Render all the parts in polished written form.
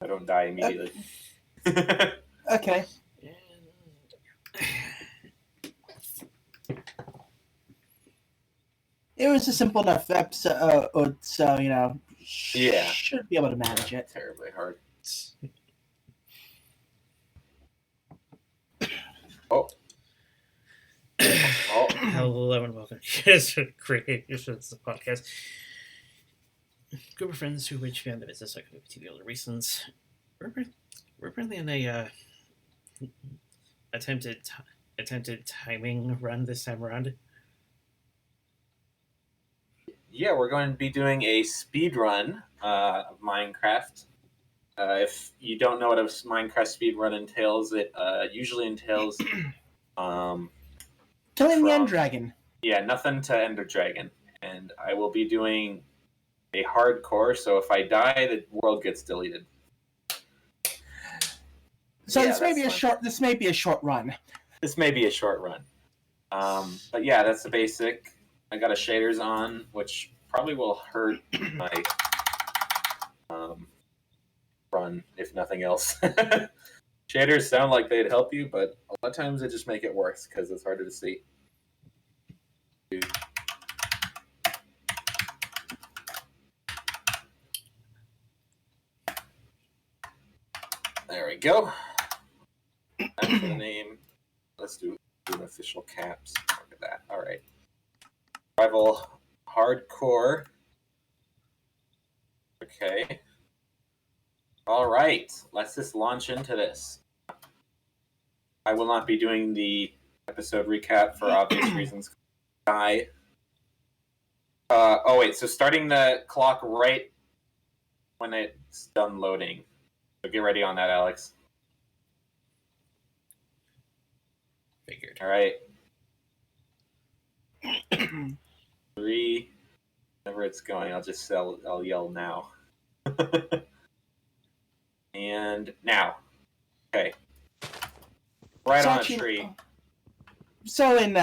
I don't die immediately. Okay. It was a simple enough episode, so, Yeah. should be able to manage it. Terribly hard. Oh. Hello and welcome to Yoda Soda Creations, the podcast. Group of friends who expand the business like movie TV older reasons. We're currently in a attempted timing run this time around. Yeah, we're going to be doing a speed run of Minecraft. If you don't know what a Minecraft speed run entails, it usually entails Killing the End Dragon. Yeah, nothing to Ender Dragon. And I will be doing a hardcore, so if I die, the world gets deleted. So Yeah, this may be that's fun. This may be a short run. This may be a short run. But yeah, that's the basic. I got a shaders on, which probably will hurt my run, if nothing else. Shaders sound like they'd help you, but a lot of times they just make it worse because it's harder to see. There we go. That's the name. Let's do an official caps. Look at that. All right. Rival hardcore. Okay. All right. Let's just launch into this. I will not be doing the episode recap for obvious reasons. Die. Oh wait. So starting the clock right when it's done loading. So get ready on that, Alex. Figured. All right. 3. Whenever it's going, I'll yell now. And now. Okay. Right on a tree. So in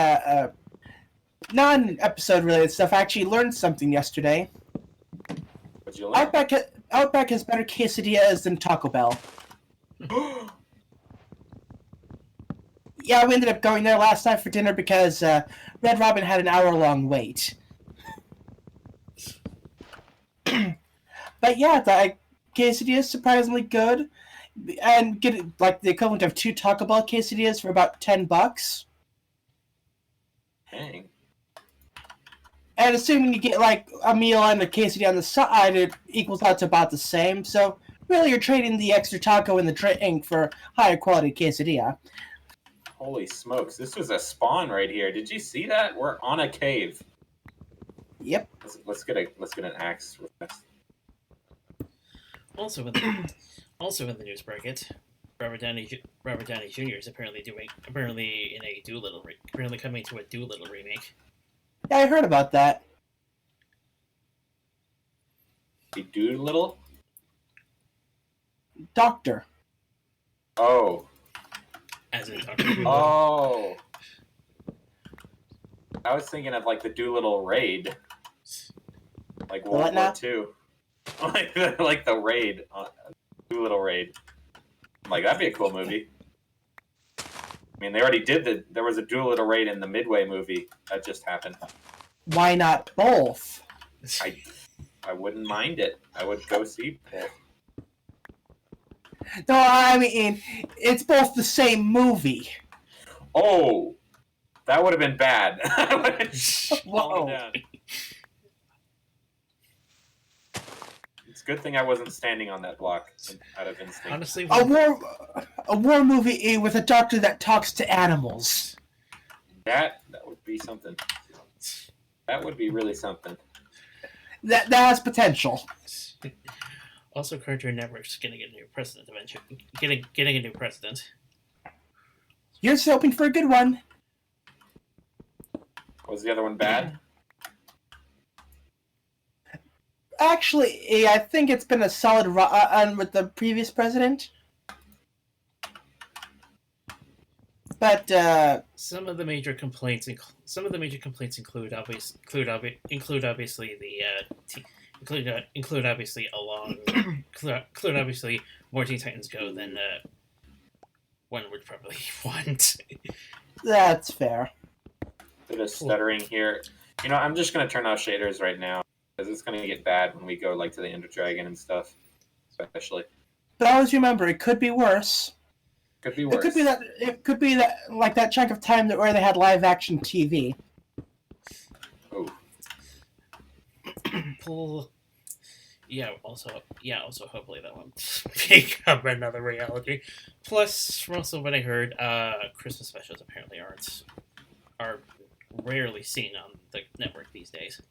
non-episode related stuff, I actually learned something yesterday. What'd you learn? Outback has better quesadillas than Taco Bell. Yeah, we ended up going there last night for dinner because Red Robin had an hour-long wait. But yeah, the quesadilla is surprisingly good, and get like the equivalent of 2 Taco Bell quesadillas for about $10. Dang. And assuming you get like a meal and a quesadilla on the side, it equals out to about the same. So really, you're trading the extra taco and the drink for higher quality quesadilla. Holy smokes! This was a spawn right here. Did you see that? We're on a cave. Yep. Let's get an axe real fast. Also in the news bracket, Robert Downey Jr. is apparently coming to a Doolittle remake. Yeah, I heard about that. The Doolittle? Doctor. Oh. As in Dr. Doolittle. Oh. I was thinking of like the Doolittle Raid. Like World War II. like the raid. Doolittle Raid. I'm like, that'd be a cool movie. I mean, they already did there was a Doolittle Raid in the Midway movie. That just happened. Why not both? I wouldn't mind it. I would go see both. No, I mean, it's both the same movie. Oh, that would have been bad. Whoa. It's a good thing I wasn't standing on that block out of instinct. Honestly, a war movie with a doctor that talks to animals. That would be something. That would be really something. That has potential. Also, Cartoon Network's getting a new president eventually. Getting a new president. You're just hoping for a good one. Was the other one bad? Actually, I think it's been a solid run with the previous president. But some of the major complaints include obviously the include obviously include obviously more Teen Titans Go than one would probably want. That's fair. Bit of stuttering here. You know, I'm just gonna turn off shaders right now because it's gonna get bad when we go like to the Ender Dragon and stuff, especially. But always remember, it could be worse. Could be worse. It could be that. It could be that, like that chunk of time where they had live action TV. Oh. Pull. Yeah. Also, hopefully that won't become another reality. Plus, from also what I heard, Christmas specials apparently are rarely seen on the network these days.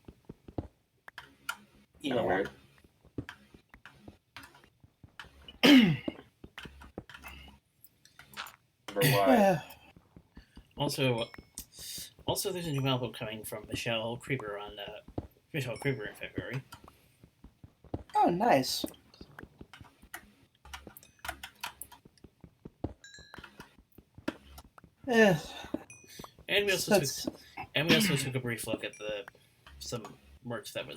Kind of weird. Why? Also, there's a new album coming from Michelle Creeper in February. Oh, nice. And we also took a brief look at some merch that had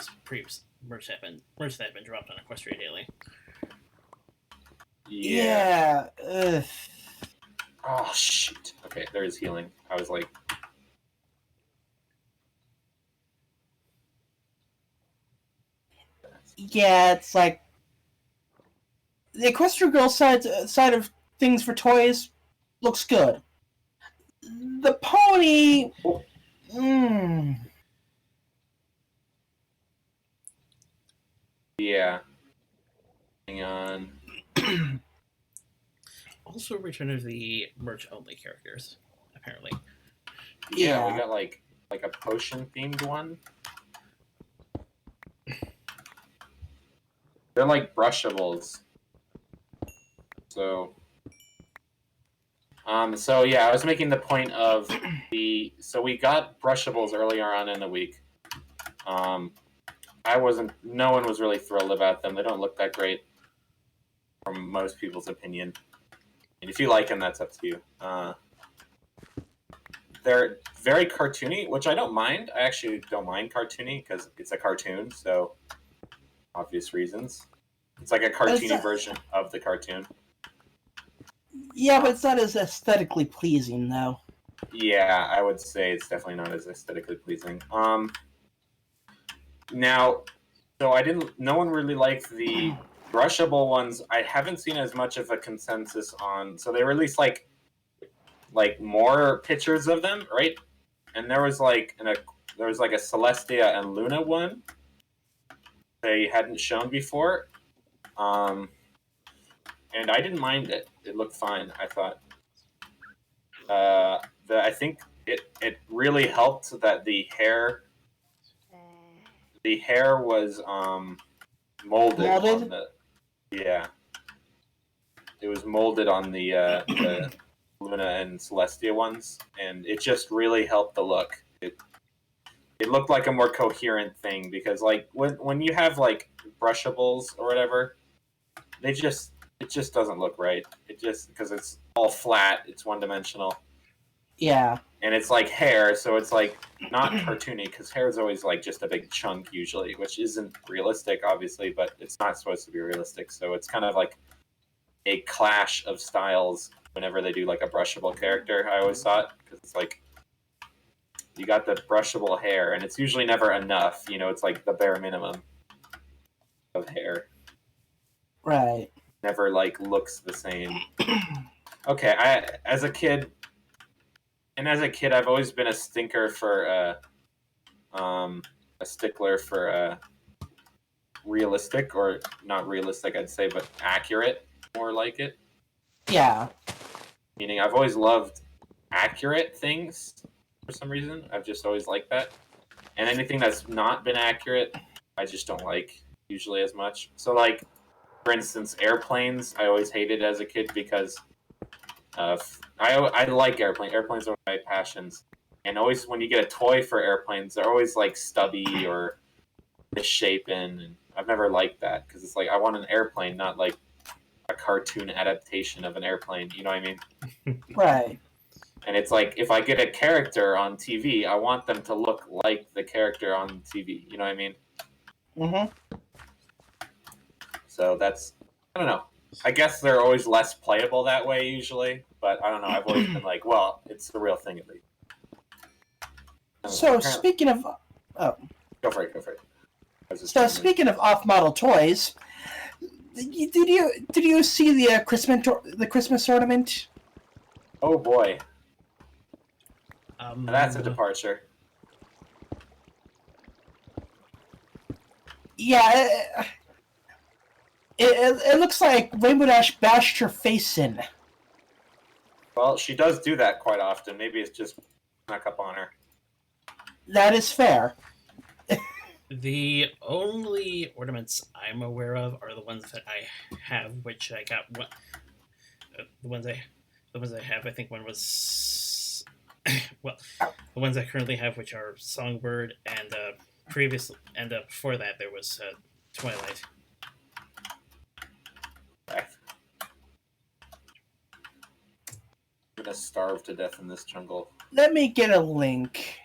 been dropped on Equestria Daily. Yeah. Oh shoot. Okay, there is healing. I was like, yeah, it's like the Equestria Girl side of things for toys looks good. The pony. yeah. Hang on. Also, return of the merch-only characters, apparently. Yeah, we got like a potion-themed one. They're like brushables. So yeah, I was making the point of so we got brushables earlier on in the week. No one was really thrilled about them. They don't look that great from most people's opinion. And if you like them, that's up to you. They're very cartoony, which I don't mind. I actually don't mind cartoony because it's a cartoon, so obvious reasons. It's like a cartoony version of the cartoon. Yeah, but it's not as aesthetically pleasing, though. Yeah, I would say it's definitely not as aesthetically pleasing. Now, so no one really liked the brushable ones. I haven't seen as much of a consensus on. So they released like more pictures of them, right? And there was like a Celestia and Luna one they hadn't shown before. And I didn't mind it. It looked fine, I thought. I think it really helped that the hair was molded. On yeah. It was molded on the Luna and Celestia ones, and it just really helped the look. It looked like a more coherent thing because like when you have like brushables or whatever, it just doesn't look right. It just because it's all flat, it's one dimensional. Yeah. And it's like hair, so it's like not cartoony because hair is always like just a big chunk usually, which isn't realistic, obviously, but it's not supposed to be realistic. So it's kind of like a clash of styles whenever they do like a brushable character. I always thought because it's like you got the brushable hair, and it's usually never enough. You know, it's like the bare minimum of hair. Right. Never like looks the same. Okay, as a kid, I've always been a stickler for realistic, or not realistic, I'd say, but accurate, more like it. Yeah. Meaning, I've always loved accurate things for some reason. I've just always liked that, and anything that's not been accurate, I just don't like usually as much. So, like, for instance, airplanes, I always hated as a kid because I like airplanes. Airplanes are my passions. And always when you get a toy for airplanes, they're always like stubby or misshapen. And I've never liked that because it's like I want an airplane, not like a cartoon adaptation of an airplane. You know what I mean? Right. And it's like if I get a character on TV, I want them to look like the character on TV. You know what I mean? Mm-hmm. So that's, I don't know. I guess they're always less playable that way usually, but I don't know. I've always been like, well, it's the real thing at least. So speaking of, oh, go for it. so speaking of off-model toys, did you see the Christmas ornament? Oh boy, that's a departure. Yeah, it looks like Rainbow Dash bashed her face in. Well, she does do that quite often. Maybe it's just snuck up on her. That is fair. The only ornaments I'm aware of are the ones that I have, which I got. The ones I have, I think one was, well, the ones I currently have, which are Songbird, and before that there was Twilight. I'm gonna starve to death in this jungle. Let me get a link.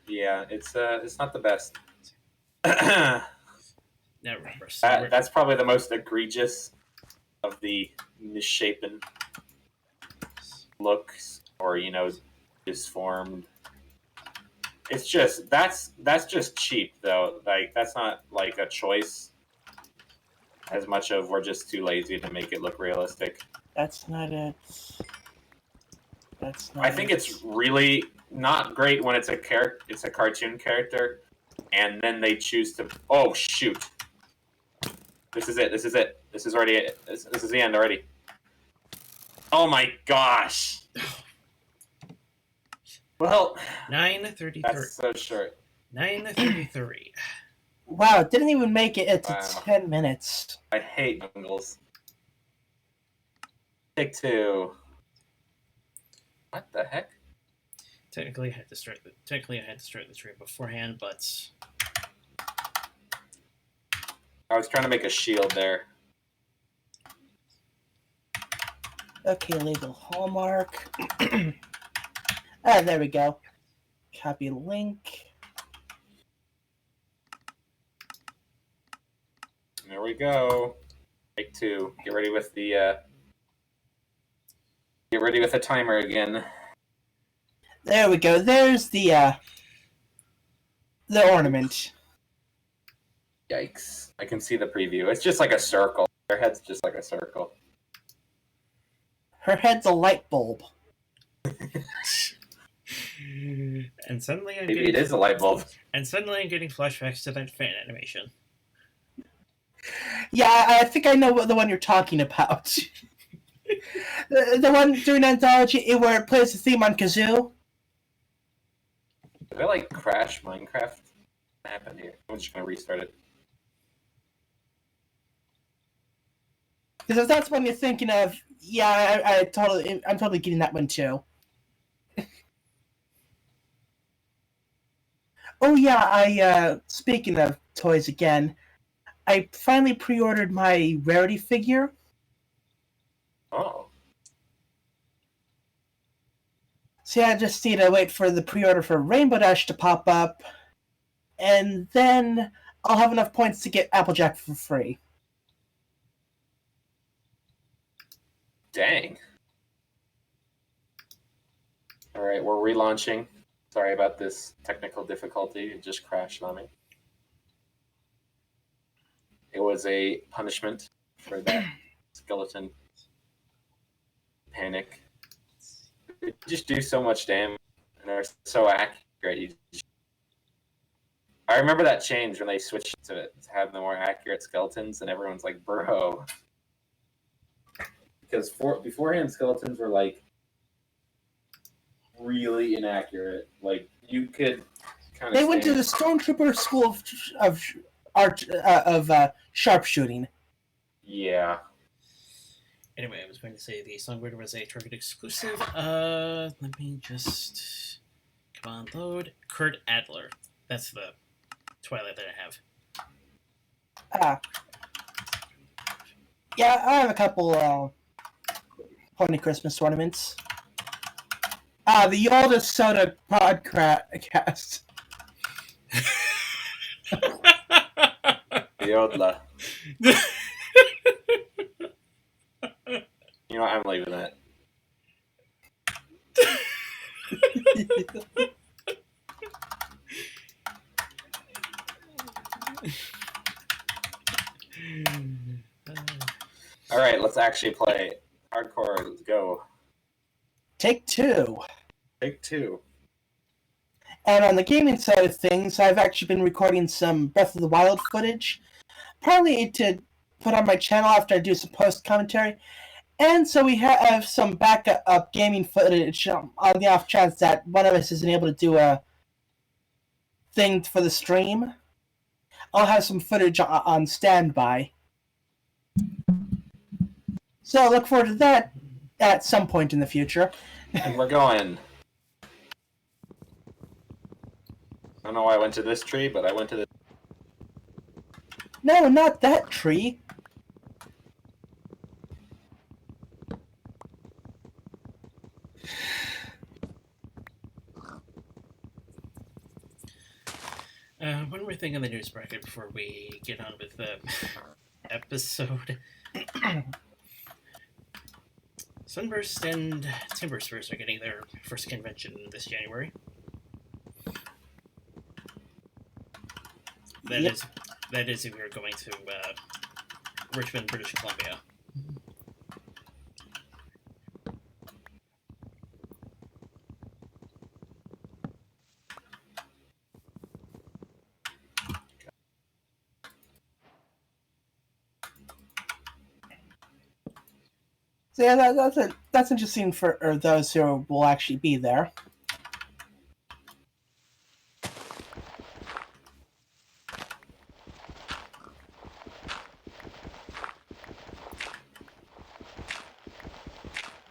Yeah, it's not the best. Now remember, That's probably the most egregious of the misshapen looks, or disformed. It's just that's just cheap though. Like that's not like a choice as much of we're just too lazy to make it look realistic. That's not it. I think it's really not great when it's a cartoon character, and then they choose to. Oh shoot! This is it. This is already it. This is the end already. Oh my gosh! Well, 9:33. That's so short. 9:33. Wow, it didn't even make it to Wow. 10 minutes. I hate jungles. Take 2. What the heck? Technically, I had to start the stream beforehand, but I was trying to make a shield there. Okay, label hallmark. There we go. Copy link. There we go. Take 2. Get ready with the timer again. There we go. There's the ornament. Yikes. I can see the preview. It's just like a circle. Her head's just like a circle. Her head's a light bulb. and suddenly Maybe it is a light bulb. And suddenly I'm getting flashbacks to that fan animation. Yeah, I think I know the one you're talking about. the one during Anthology where it plays the theme on Kazoo. Did I like crash Minecraft? What happened here? I'm just gonna restart it. Because if that's one you're thinking of, yeah, I'm totally getting that one too. Oh yeah, speaking of toys again, I finally pre-ordered my Rarity figure. Oh. So yeah, I just need to wait for the pre-order for Rainbow Dash to pop up, and then I'll have enough points to get Applejack for free. Dang. Alright, we're relaunching. Sorry about this technical difficulty. It just crashed on me. It was a punishment for that skeleton panic. They just do so much damage, and they're so accurate. I remember that change when they switched to have the more accurate skeletons, and everyone's like, bro. Because beforehand, skeletons were like really inaccurate. Like you could kind of. They went to the Stormtrooper School of sharpshooting. Yeah. Anyway, I was going to say the Songbird was a Target exclusive. Let me just come on, load. Kurt Adler. That's the Twilight that I have. Yeah, I have a couple Pony Christmas tournaments. The Yoda Soda Podcast. Yodla. You know what? I'm leaving that. All right, let's actually play hardcore. Let's go. Take two. Take two. And on the gaming side of things, I've actually been recording some Breath of the Wild footage, partly to put on my channel after I do some post commentary, and so we have some backup gaming footage on the off chance that one of us isn't able to do a thing for the stream. I'll have some footage on standby. So look forward to that at some point in the future. And we're going. I don't know why I went to this tree, but I went to this. No, not that tree. One more thing on the news bracket before we get on with the episode. Sunburst and Timberspurs are getting their first convention this January. That is if you're going to Richmond, British Columbia. So yeah, that's interesting for those who will actually be there.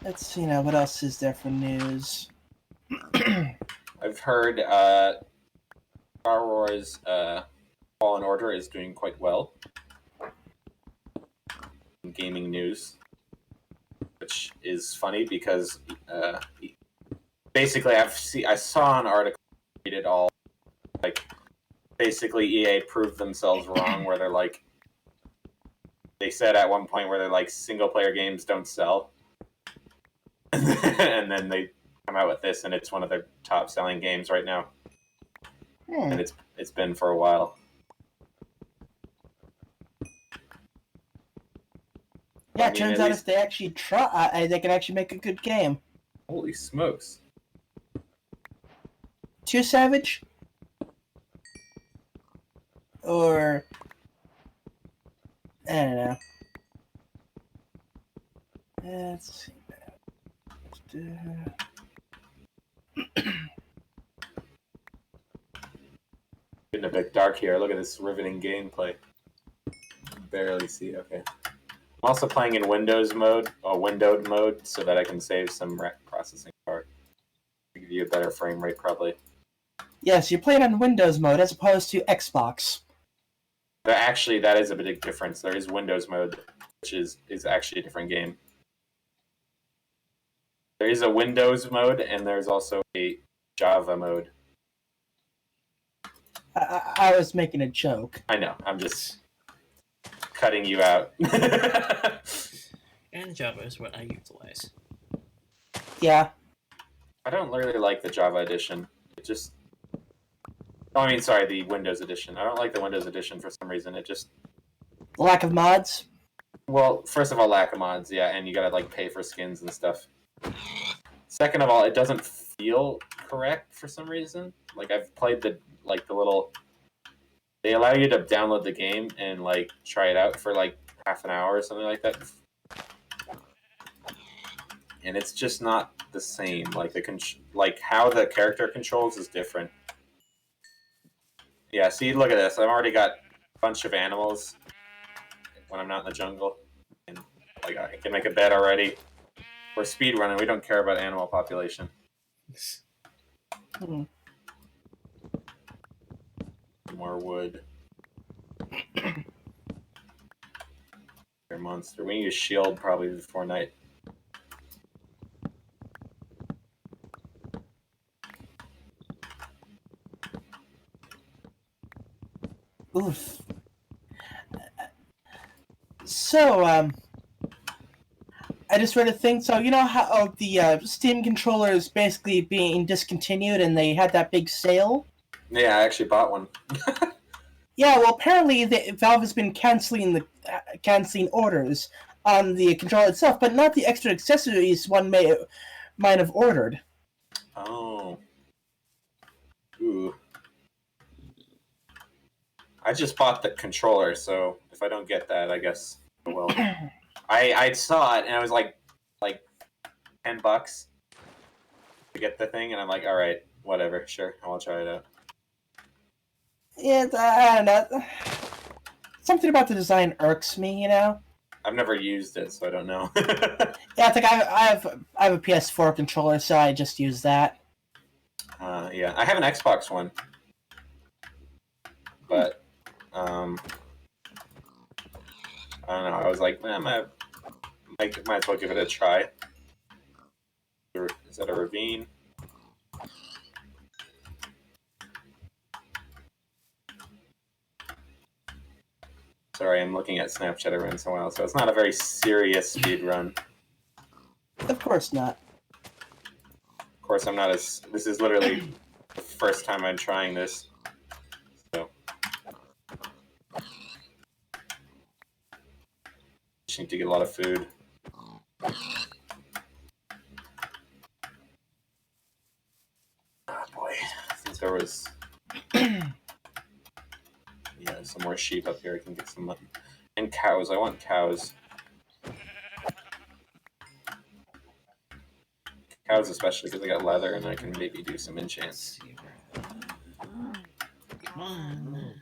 Let's see now, what else is there for news? I've heard Star Wars Fallen Order is doing quite well in gaming news, which is funny because basically I saw an article, read it all, like basically EA proved themselves wrong where they're like, they said at one point where they're like, single player games don't sell. And then they come out with this, and it's one of their top selling games right now. And it's been for a while. Yeah, it turns out if they actually try, they can actually make a good game. Holy smokes. Too savage? Or I don't know. Let's see. Getting a bit dark here. Look at this riveting gameplay. Barely see. Okay. I'm also playing in Windows mode, or windowed mode, so that I can save some processing power. Give you a better frame rate, probably. Yes, you're playing on Windows mode as opposed to Xbox. But actually, that is a big difference. There is Windows mode, which is actually a different game. There is a Windows mode, and there's also a Java mode. I was making a joke. I know. I'm just cutting you out. And Java is what I utilize. Yeah. I don't really like the Java edition. It just... Oh, I mean, sorry, the Windows edition. I don't like the Windows edition for some reason. It just... Lack of mods? Well, first of all, lack of mods, yeah, and you gotta, like, pay for skins and stuff. Second of all, it doesn't feel correct for some reason. Like, I've played the little... They allow you to download the game and, like, try it out for, like, half an hour or something like that. And it's just not the same. Like, how the character controls is different. Yeah, see, look at this. I've already got a bunch of animals when I'm not in the jungle. And, like, I can make a bed already. We're speedrunning. We don't care about animal population. More wood. Your monster. We need a shield probably before night. Oof. also, I just read a thing. So you know how the Steam controller is basically being discontinued, and they had that big sale. Yeah, I actually bought one. Yeah, well, apparently Valve has been canceling orders on the controller itself, but not the extra accessories one might have ordered. Oh. Ooh. I just bought the controller, so if I don't get that, I guess I will. I saw it and I was like $10 to get the thing, and I'm like, all right, whatever, sure, I'll try it out. Yeah, I don't know. Something about the design irks me, you know. I've never used it, so I don't know. Yeah, I think I have a PS4 controller, so I just use that. Yeah, I have an Xbox One, but I don't know. I was like, might as well give it a try. Is that a ravine? Sorry, I'm looking at Snapchat every once in a while, so it's not a very serious speed run. Of course not. Of course, I'm not as. This is literally the first time I'm trying this. So. Just need to get a lot of food. Oh boy, since there was. Yeah, some more sheep up here. I can get some mutton. And cows. I want cows. Cows especially because I got leather and I can maybe do some enchants. Come on.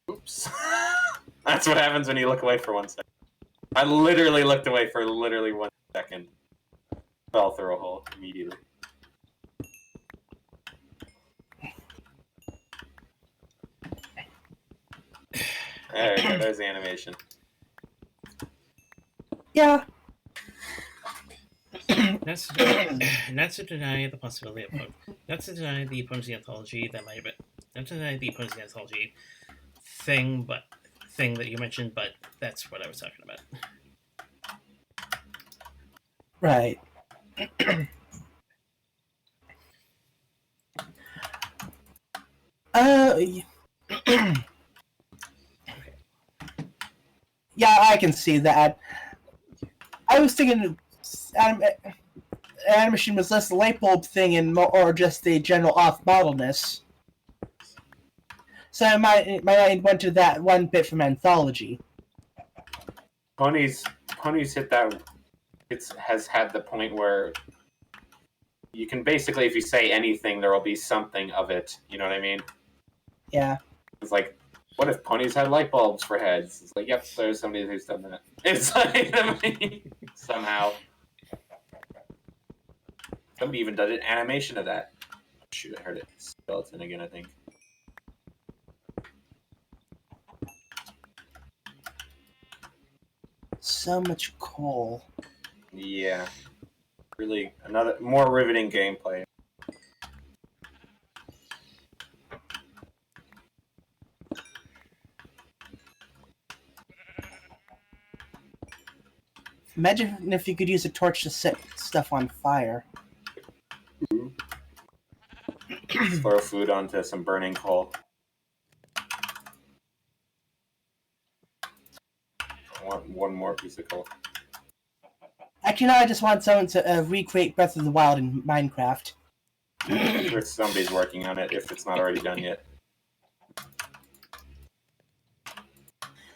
Oops. That's what happens when you look away for 1 second. I literally looked away for literally 1 second. Fell through a hole immediately. There we go. There's the animation. Yeah. Not to deny the possibility of not to deny the opponent's anthology that might have been, not to deny the opponent's anthology thing that you mentioned, but that's what I was talking about. Right. Yeah, I can see that. I was thinking animation was less the light bulb thing and more, or just the general off-modelness. So my mind went to that one bit from Anthology. Ponies hit that. Has had the point where you can basically, if you say anything, there will be something of it. You know what I mean? Yeah. It's like, what if ponies had light bulbs for heads? It's like, yep, there's somebody who's done that. It's like, I mean, somehow. Somebody even did an animation of that. Shoot, I heard it. Skeleton again, I think. So much coal. Yeah. Really, another more riveting gameplay. Imagine if you could use a torch to set stuff on fire. Throw food onto some burning coal. I want one more piece of coal. Actually, no, I just want someone to recreate Breath of the Wild in Minecraft. I'm sure somebody's working on it if it's not already done yet.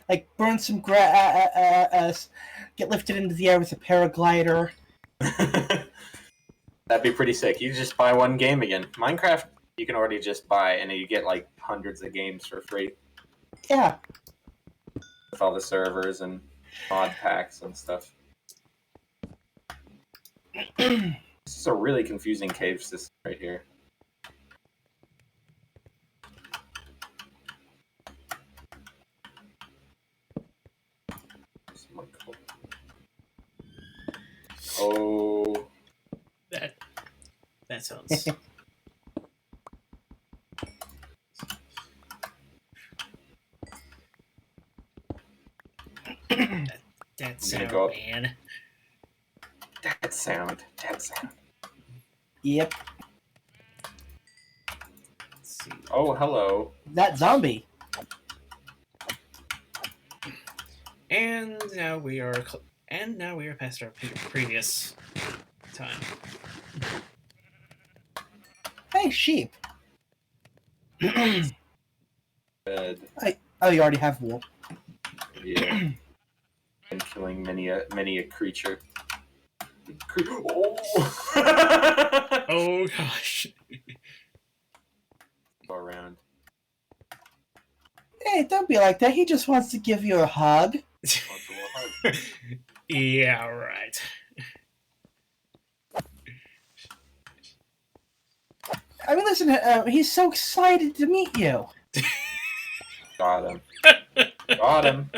Like, burn some grass, get lifted into the air with a paraglider. That'd be pretty sick. You just buy one game again. Minecraft, you can already just buy, and you get like hundreds of games for free. Yeah. With all the servers and mod packs and stuff. This is a really confusing cave system right here. That sounds. that sound, go man. That sound. Yep. Let's see. Oh, hello. That zombie. And now we are past our previous time. Hey, sheep. Good. Oh, you already have wool. Yeah. And killing many a creature. Oh! Oh gosh. Go around. Hey, don't be like that. He just wants to give you a hug. Yeah, right. I mean, listen, he's so excited to meet you. Got him. Got him.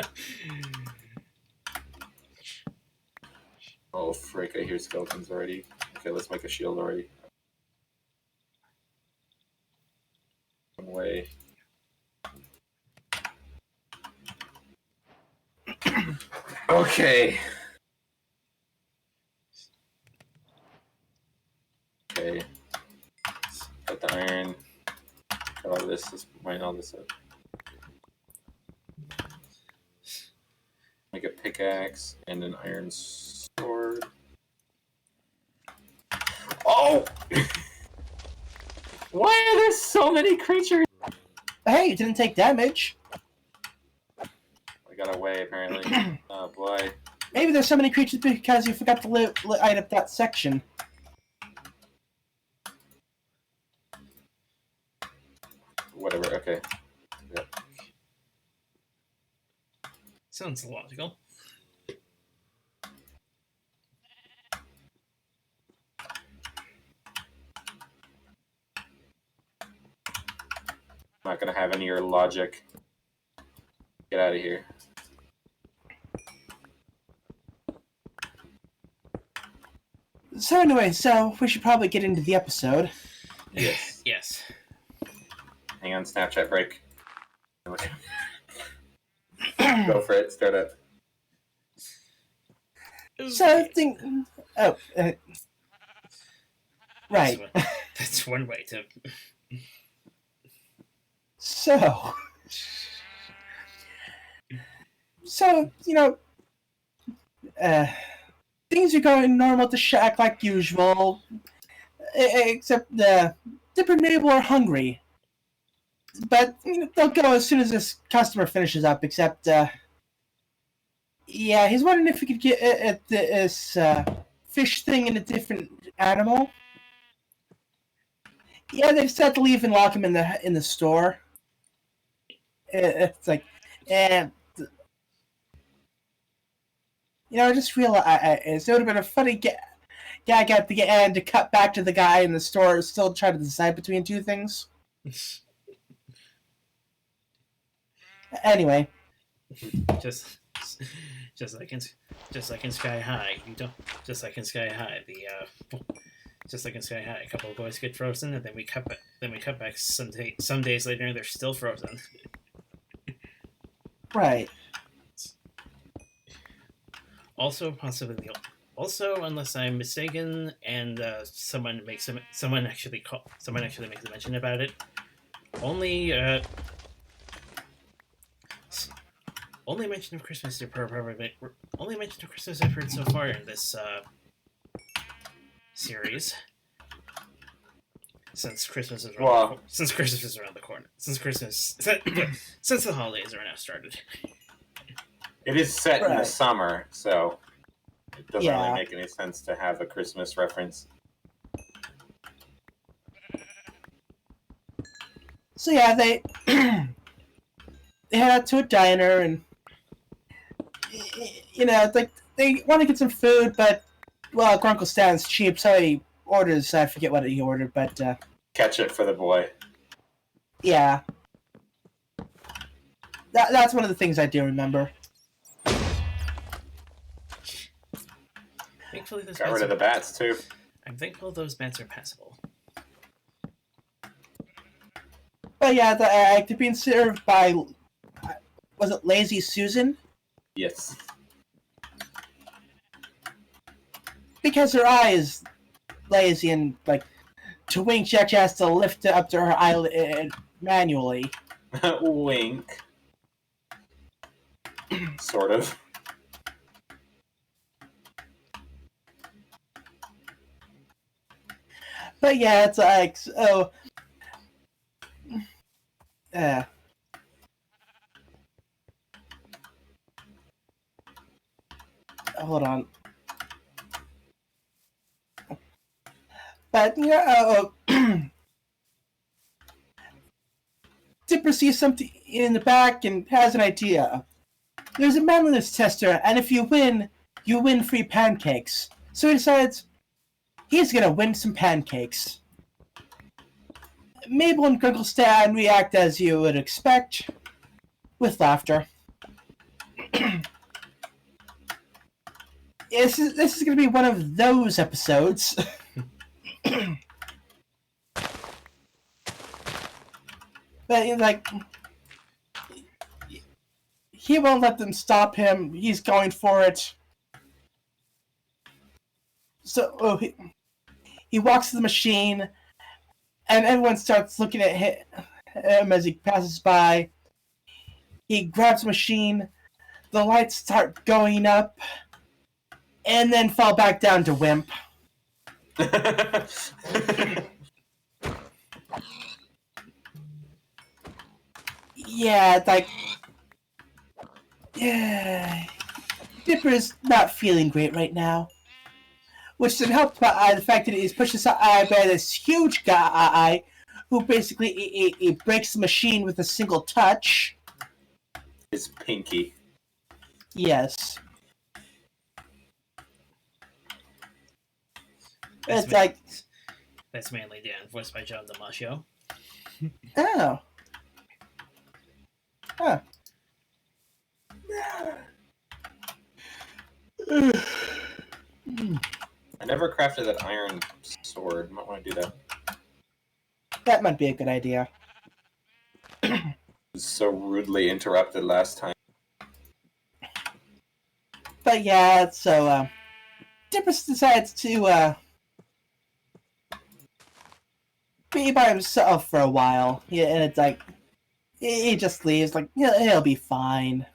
Oh, frick, I hear skeletons already. Okay, let's make a shield already. One way. Okay. Okay. Got the iron. Got all this. Let's mine all this up. Make a pickaxe and an iron sword. Oh! Why are there so many creatures? Hey, you didn't take damage. I got away, apparently. Oh, boy. Maybe there's so many creatures because you forgot to light up that section. Whatever, okay. Yep. Sounds logical. I'm not gonna have any of your logic. Get out of here. So anyway, we should probably get into the episode. Yes. Yes. Hang on, Snapchat break. Go for it, start up. So, right. That's one way to. So, things are going normal at the shack like usual, except the Dipper and Mabel are hungry. But they'll go as soon as this customer finishes up, except, yeah, he's wondering if we could get this fish thing in a different animal. Yeah, they decided to leave and lock him in the store. It's like, I just realized it would have been a funny gag at the end to cut back to the guy in the store still trying to decide between two things. Anyway, just like in Sky High, just like in Sky High, a couple of boys get frozen, and then we cut back some days later, and they're still frozen. right. Also, unless I'm mistaken, and someone actually makes a mention about it. Only mention of Christmas I've heard so far in this series. Since Christmas is around the corner. Since the holidays are now started. It is set in the summer, so it doesn't really Yeah. make any sense to have a Christmas reference. So yeah, they they head out to a diner, and like they want to get some food, but Grunkle Stan's cheap, so he orders. I forget what he ordered, but Ketchup for the boy. yeah, that's one of the things I do remember. Thankfully, Got rid of the bats too. I'm thankful those bats are passable. But yeah, they're being served by, was it Lazy Susan? Yes. Because her eye is lazy and, like, to wink, she actually has to lift it up to her eyelid manually. Wink. Sort of. But yeah, it's like, so... hold on. But, yeah, Dipper sees something in the back and has an idea. There's a manliness tester, and if you win free pancakes. So he decides he's gonna win some pancakes. Mabel and Grunkle Stan react as you would expect, with laughter. This is gonna be one of those episodes. But, like, he won't let them stop him. He's going for it. So he walks to the machine, and everyone starts looking at him as he passes by. He grabs the machine, the lights start going up, and then fall back down to Wimp. Yeah, it's like... Yeah... Dipper's not feeling great right now. Which is helped by the fact that he's pushed aside by this huge guy who basically he breaks the machine with a single touch. His pinky. Yes. It's like... That's mainly Dan, voiced by John Damasio. Oh. Huh. I never crafted that iron sword. Might want to do that. That might be a good idea. It was so rudely interrupted last time. But yeah, so Dipper decides to be by himself for a while. Yeah, and it's like he just leaves. Like, yeah, he'll be fine.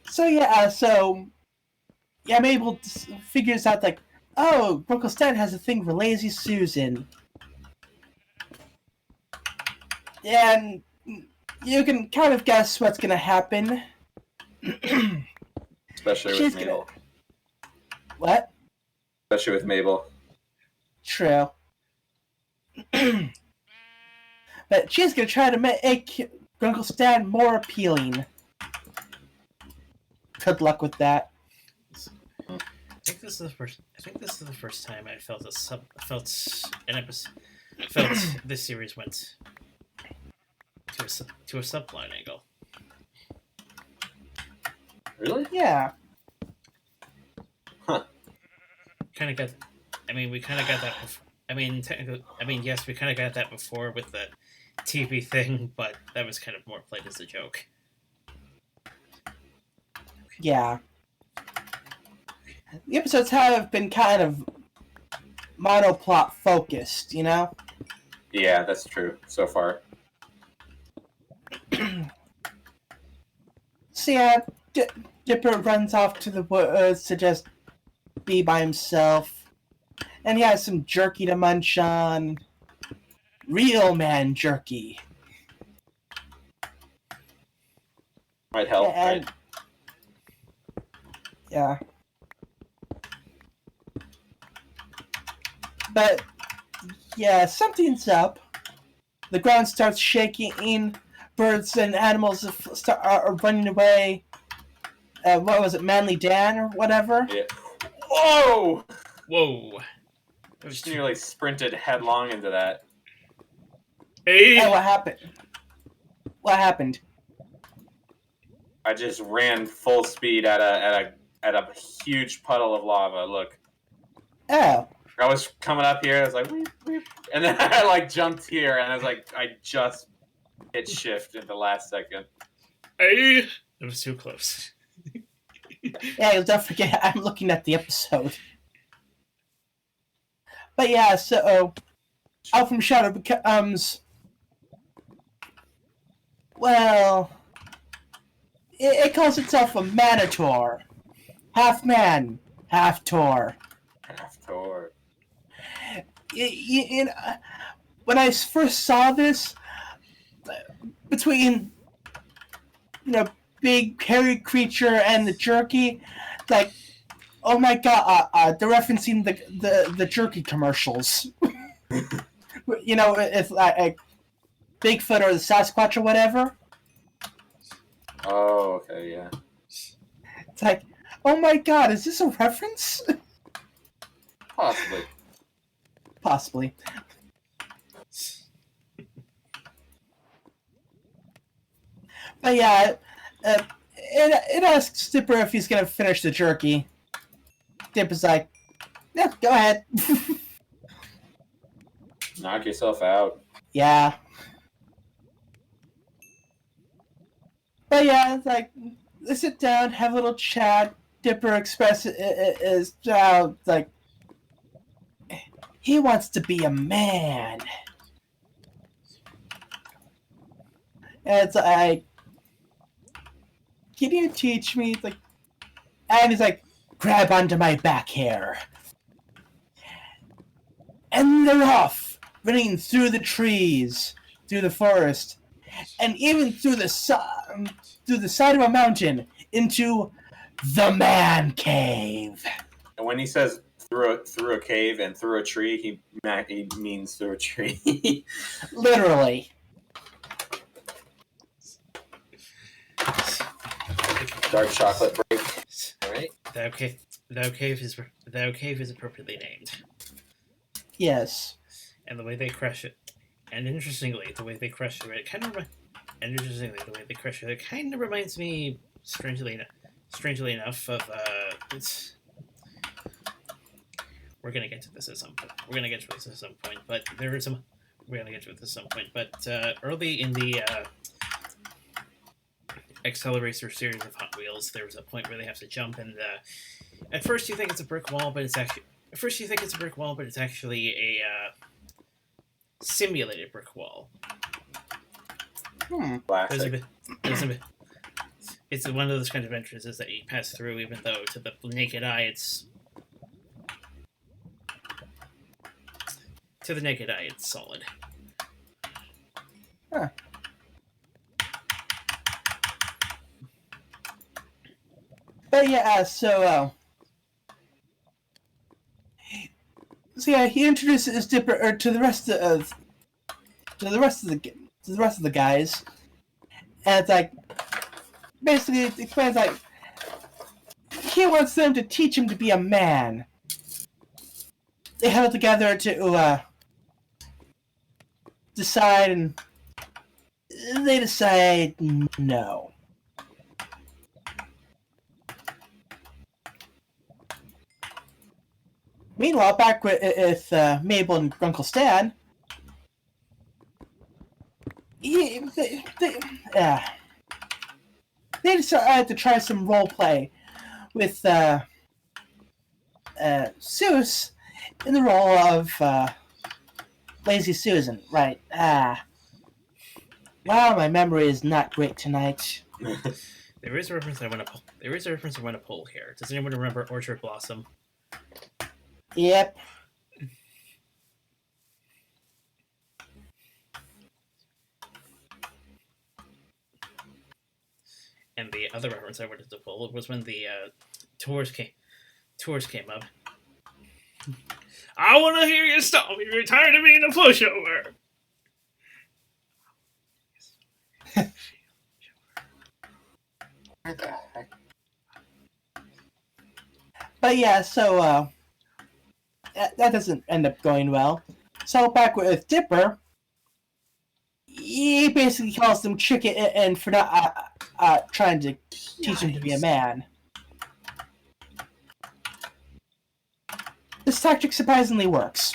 So yeah, Mabel figures out like, oh, Uncle Stan has a thing for Lazy Susan, and you can kind of guess what's gonna happen. Especially with Mabel. What? Especially with Mabel. True. But she's gonna try to make Uncle Stan more appealing. Good luck with that. I think this is the first time I felt this series went to a subplot angle. Really? Yeah. Huh. Kind of got. I mean, we kind of got that. Technically, yes, we kind of got that before with the TV thing, but that was kind of more played as a joke. Yeah. The episodes have been kind of monoplot focused, you know? Yeah, that's true so far. So yeah, Dipper runs off to the woods to just be by himself. And he has some jerky to munch on. Real man jerky. Might help, And, right? yeah. But, yeah, something's up. The ground starts shaking. Birds and animals are running away. What was it, Manly Dan or whatever? Yeah. Whoa! Whoa! I just nearly sprinted headlong into that. Hey! Hey, what happened? What happened? I just ran full speed at a huge puddle of lava. Look, Oh. I was coming up here, I was like, weep, weep. And then I like jumped here, and I was like, I just hit shift in the last second. It was too close. Yeah, don't forget, I'm looking at the episode. But yeah, so Out from Shadow becomes, well, it calls itself a Manator. Half man, half Tor. Half Tor. When I first saw this, between, big hairy creature and the jerky, like, oh my god, they're referencing the jerky commercials. It's like Bigfoot or the Sasquatch or whatever. Oh, okay, yeah. It's like, oh my god, is this a reference? Possibly. Possibly. But yeah, it asks Dipper if he's gonna finish the jerky. Dipper's like, yeah, go ahead. Knock yourself out. Yeah. But yeah, it's like, they sit down, have a little chat. Dipper expresses like, he wants to be a man. And it's like, can you teach me? It's like, and he's like, grab onto my back hair. And they're off, running through the trees, through the forest, and even through the side of a mountain into the man cave. And when he says through a cave and through a tree, he means through a tree. Literally. Dark chocolate break. All right. The cave is appropriately named. Yes. And the way they crush it, and interestingly, the way they crush it, kind of reminds me, strangely enough, of we're gonna get to this at some point. But early in the Accelerator series of Hot Wheels, there was a point where they have to jump, and at first you think it's a brick wall, but it's actually a simulated brick wall. Classic. It's one of those kind of entrances that you pass through, even though to the naked eye it's solid. Huh. But yeah, so yeah, he introduces Dipper to the rest of the guys, and it's like, basically it explains like he wants them to teach him to be a man. They huddle together to decide, and they decide no. Meanwhile, back with Mabel and Uncle Stan, they decided to try some role play with Seuss in the role of Lazy Susan. Right. Wow, my memory is not great tonight. There is a reference I want to pull here. Does anyone remember Orchard Blossom? Yep. And the other reference I wanted to pull was when the tours came up. I want to hear you stop. You're tired of being a pushover. What the heck? But yeah, so that doesn't end up going well. So back with Dipper, he basically calls them chicken and for not trying to teach him to be a man. This tactic surprisingly works.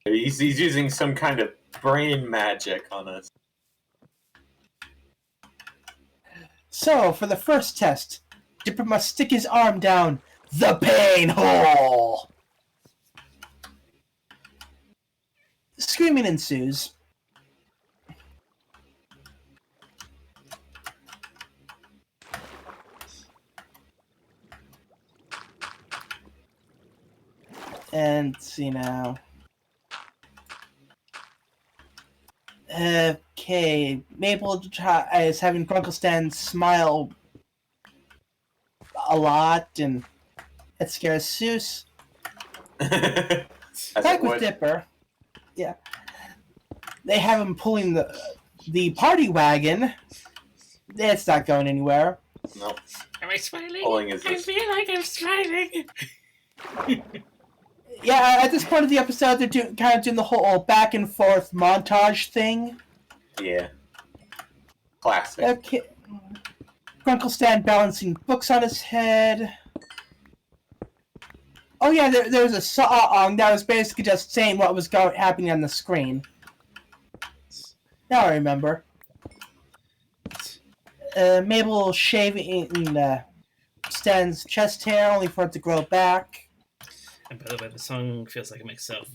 He's using some kind of brain magic on us. So, for the first test, Dipper must stick his arm down the pain hole. Screaming ensues. And let's see now. Okay, Mabel is having Grunkle Stan smile a lot, and that scares Seuss. Back with Dipper. Yeah. They have him pulling the party wagon. It's not going anywhere. Nope. Am I smiling? I feel like I'm smiling. Yeah, at this point of the episode, they're kind of doing the whole back and forth montage thing. Yeah. Classic. Okay. Grunkle Stan balancing books on his head. Oh yeah, there was a song that was basically just saying what was happening on the screen. Now I remember. Mabel shaving Stan's chest hair, only for it to grow back. And by the way, the song feels like a mix of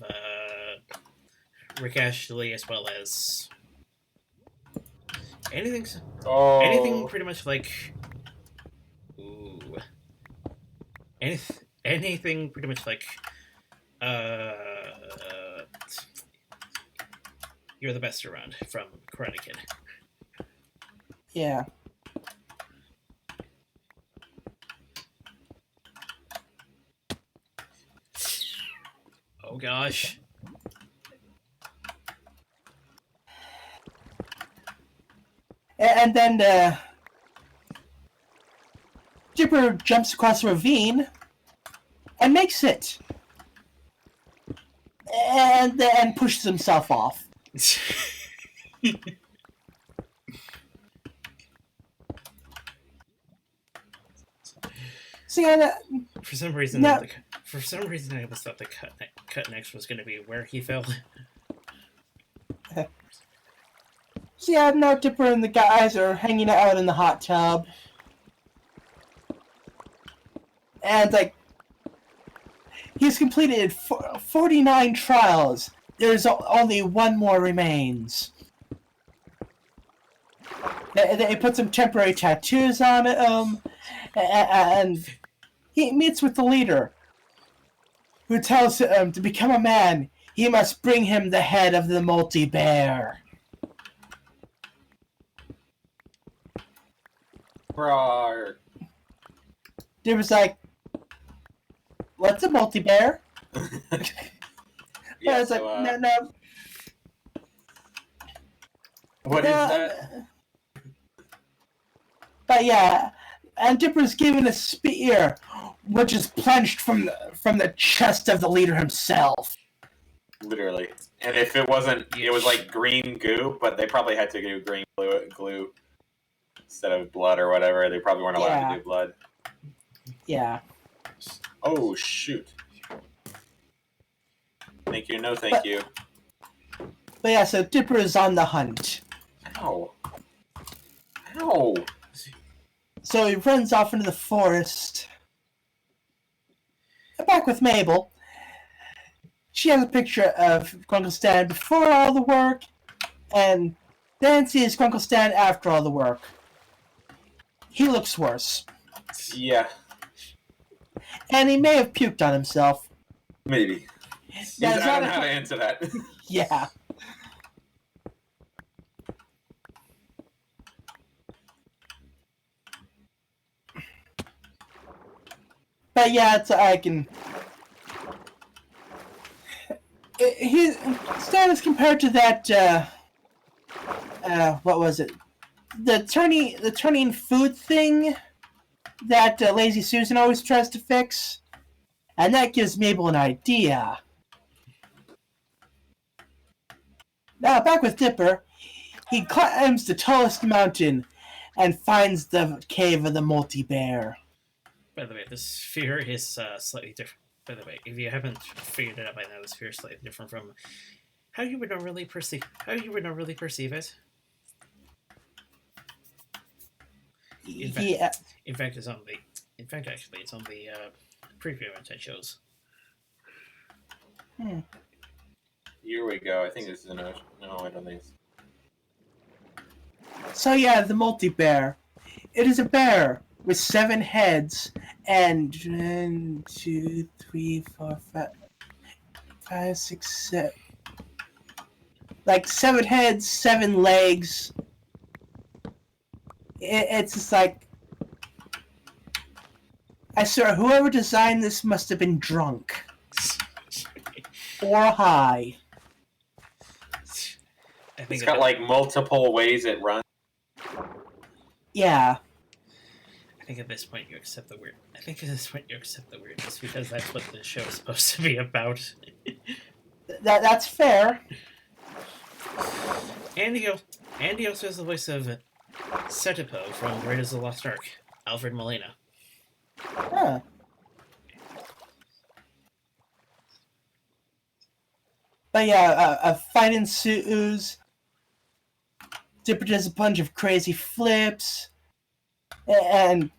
Rick Ashley as well as anything pretty much like anything pretty much like You're the Best Around from Karate Kid. Yeah. Oh gosh. And then Dipper jumps across a ravine and makes it. And then pushes himself off. See, for some reason, I always thought the cut next was going to be where he fell. So yeah, now Dipper and the guys are hanging out in the hot tub. And, like, he's completed 49 trials. There's only one more remains. They put some temporary tattoos on him, and he meets with the leader, who tells him to become a man, he must bring him the head of the multi-bear. Roar. Dipper's like, what's a multi-bear? Yeah, I was so, like, no. What is that? But yeah, and Dipper's given a spear, which is plunged from the chest of the leader himself. Literally. And if it wasn't, it was like green goo, but they probably had to do green glue instead of blood or whatever. They probably weren't allowed to do blood. Yeah. Oh, shoot. Thank you, no thank you. But yeah, so Dipper is on the hunt. Ow. Ow. So he runs off into the forest. Back with Mabel. She has a picture of Grunkle Stan before all the work, and then sees Grunkle Stan after all the work. He looks worse. Yeah. And he may have puked on himself. Maybe. I don't know how to answer that. Yeah. But yeah, his status compared to that, what was it? The turning food thing that Lazy Susan always tries to fix. And that gives Mabel an idea. Now, back with Dipper, he climbs the tallest mountain and finds the cave of the multi-bear. By the way, this sphere is slightly different. By the way, if you haven't figured it out by now, it's very slightly different from how you would normally perceive it. In fact, Yeah. in fact, actually, it's on the preview event I chose. Here we go. I think this is an ocean. No, I don't think it's... So yeah, the multi-bear. It is a bear with 7 heads and 1, 2, 3, 4, 5, 6, 7. Like 7 heads, 7 legs. It's just like, I swear, whoever designed this must have been drunk or high. I think It's got like multiple ways it runs. Yeah. I think at this point you accept the weird. I think at this point you accept the weirdness because that's what the show is supposed to be about. That's fair. Andy also has the voice of Setipo from Raiders of the Lost Ark, Alfred Molina. Huh. But yeah, a fight ensues. Dipper does a bunch of crazy flips, and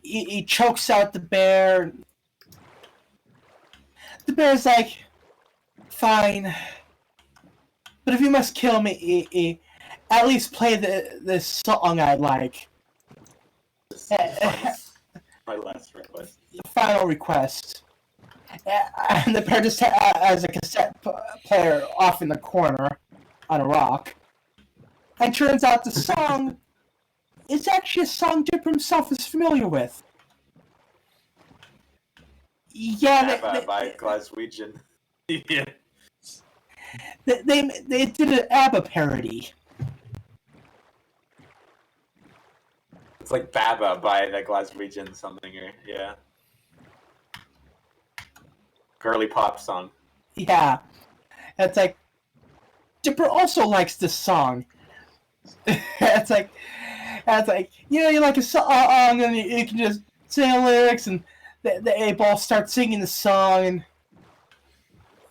he chokes out the bear. The bear's like, fine, but if you must kill me, at least play this song I like. My last request. Final request. And the bear just has a cassette player off in the corner on a rock. And turns out the song is actually a song Dipper himself is familiar with. Yeah, by Glaswegian. Yeah. They did an ABBA parody. It's like Baba by the Glaswegian something, or yeah. Girly pop song. Yeah. It's like, Dipper also likes this song. it's like, you like a song, and you can just say the lyrics, and they both start singing the song,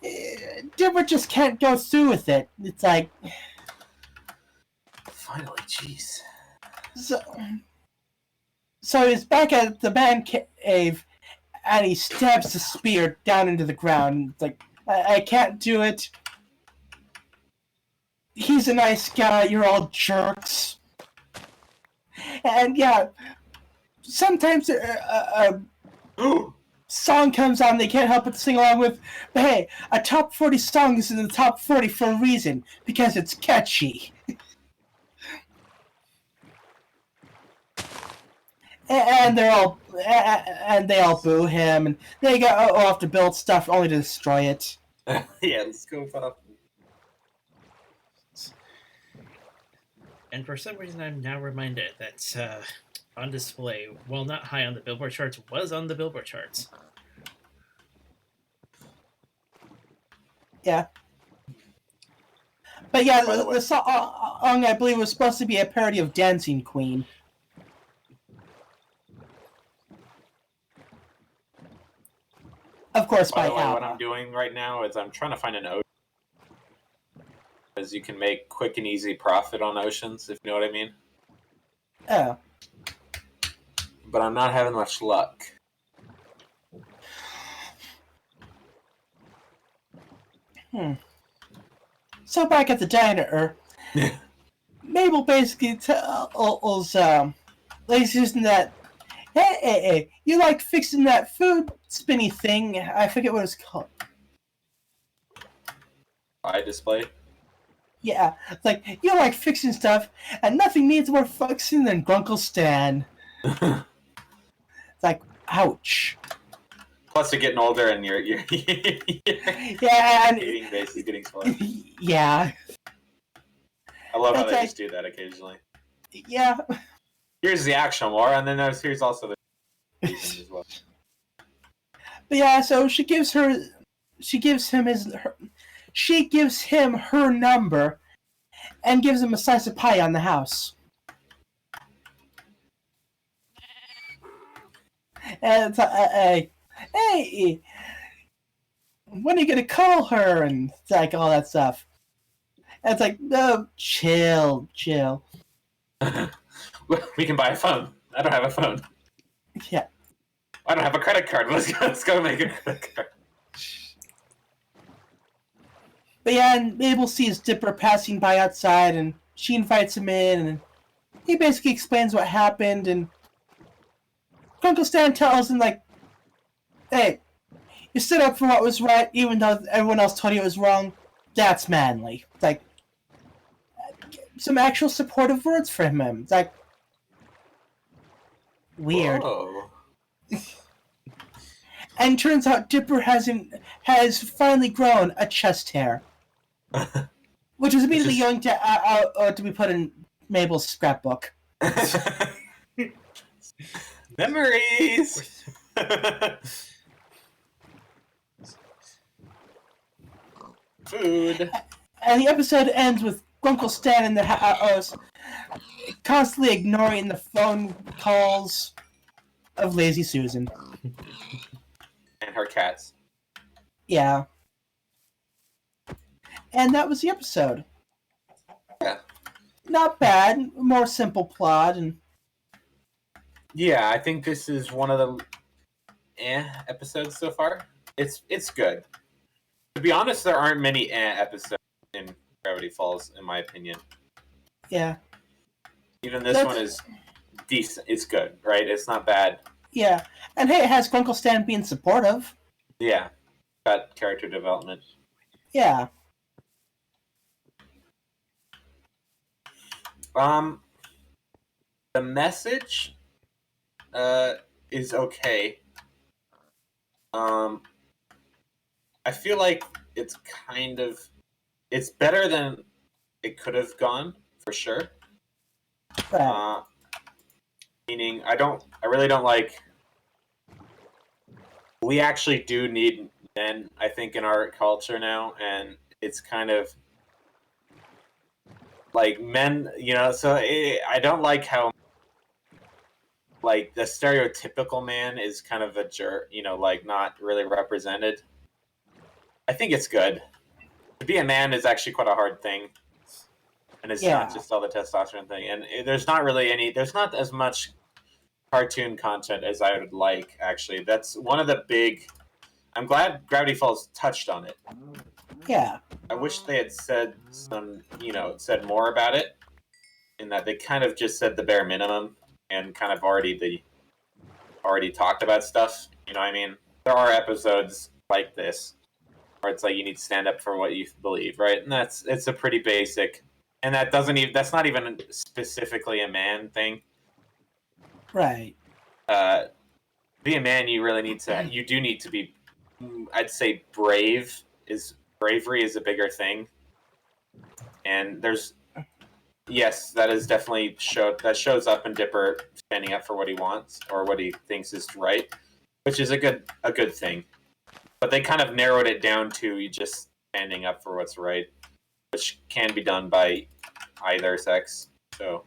and Dipper just can't go through with it. It's like, finally, jeez. So he's back at the man cave, and he stabs the spear down into the ground. It's like, I can't do it. He's a nice guy, you're all jerks. And yeah, sometimes a song comes on they can't help but sing along with, but hey, a top 40 song is in the top 40 for a reason, because it's catchy. And they all boo him, and they go off to build stuff only to destroy it. Yeah, let's go up. And for some reason, I'm now reminded that On Display, while not high on the Billboard charts, was on the Billboard charts. Yeah. But yeah, the song, I believe, was supposed to be a parody of Dancing Queen. Of course, by by the way, ABBA. what I'm doing right now is I'm trying to find an ocean. Because you can make quick and easy profit on oceans, if you know what I mean. Oh. But I'm not having much luck. So back at the diner, Mabel basically tells Lady Susan that, hey, you like fixing that food spinny thing? I forget what it's called. Eye display? Yeah, it's like, you like fixing stuff, and nothing needs more fixing than Grunkle Stan. It's like, ouch. Plus, you're getting older, and your yeah, and eating base is getting smaller. yeah. I love how That's they like, just do that occasionally. Yeah. Here's the action more, and then here's also the as well. But yeah, so she gives him her number, and gives him a slice of pie on the house. And it's Hey, when are you gonna call her? And it's like all that stuff. And it's like, no, chill. We can buy a phone. I don't have a phone. Yeah. I don't have a credit card. Let's go make a credit card. But yeah, and Mabel sees Dipper passing by outside, and she invites him in, and he basically explains what happened, and Uncle Stan tells him, like, hey, you stood up for what was right, even though everyone else told you it was wrong. That's manly. It's like, some actual supportive words from him. It's like, weird. Whoa. And turns out Dipper has finally grown a chest hair. Which was immediately going to be put in Mabel's scrapbook. Memories. Food. And the episode ends with Grunkle Stan in the house constantly ignoring the phone calls of Lazy Susan. And her cats. Yeah. And that was the episode. Yeah. Not bad. More simple plot. And yeah, I think this is one of the episodes so far. It's good. To be honest, there aren't many episodes in Gravity Falls, in my opinion. Yeah. Even this one is decent. It's good, right? It's not bad. Yeah. And hey, it has Grunkle Stan being supportive. Yeah. Got character development. Yeah. The message is okay. I feel like it's better than it could have gone, for sure. Right. Meaning, I really don't like. We actually do need men, I think, in our culture now, and it's kind of like men, so I don't like how, like, the stereotypical man is kind of a jerk, like, not really represented. I think it's good. To be a man is actually quite a hard thing. And it's not just all the testosterone thing. And there's not as much cartoon content as I would like, actually. That's one of the big... I'm glad Gravity Falls touched on it. Yeah. I wish they had said more about it. In that they kind of just said the bare minimum and kind of already talked about stuff. You know what I mean? There are episodes like this where it's like you need to stand up for what you believe, right? And it's a pretty basic... And that's not even specifically a man thing. Right. Be a man, you do need to be, I'd say bravery is a bigger thing. And yes, that is definitely shows up in Dipper standing up for what he wants or what he thinks is right, which is a good thing. But they kind of narrowed it down to you just standing up for what's right, which can be done by either sex. So,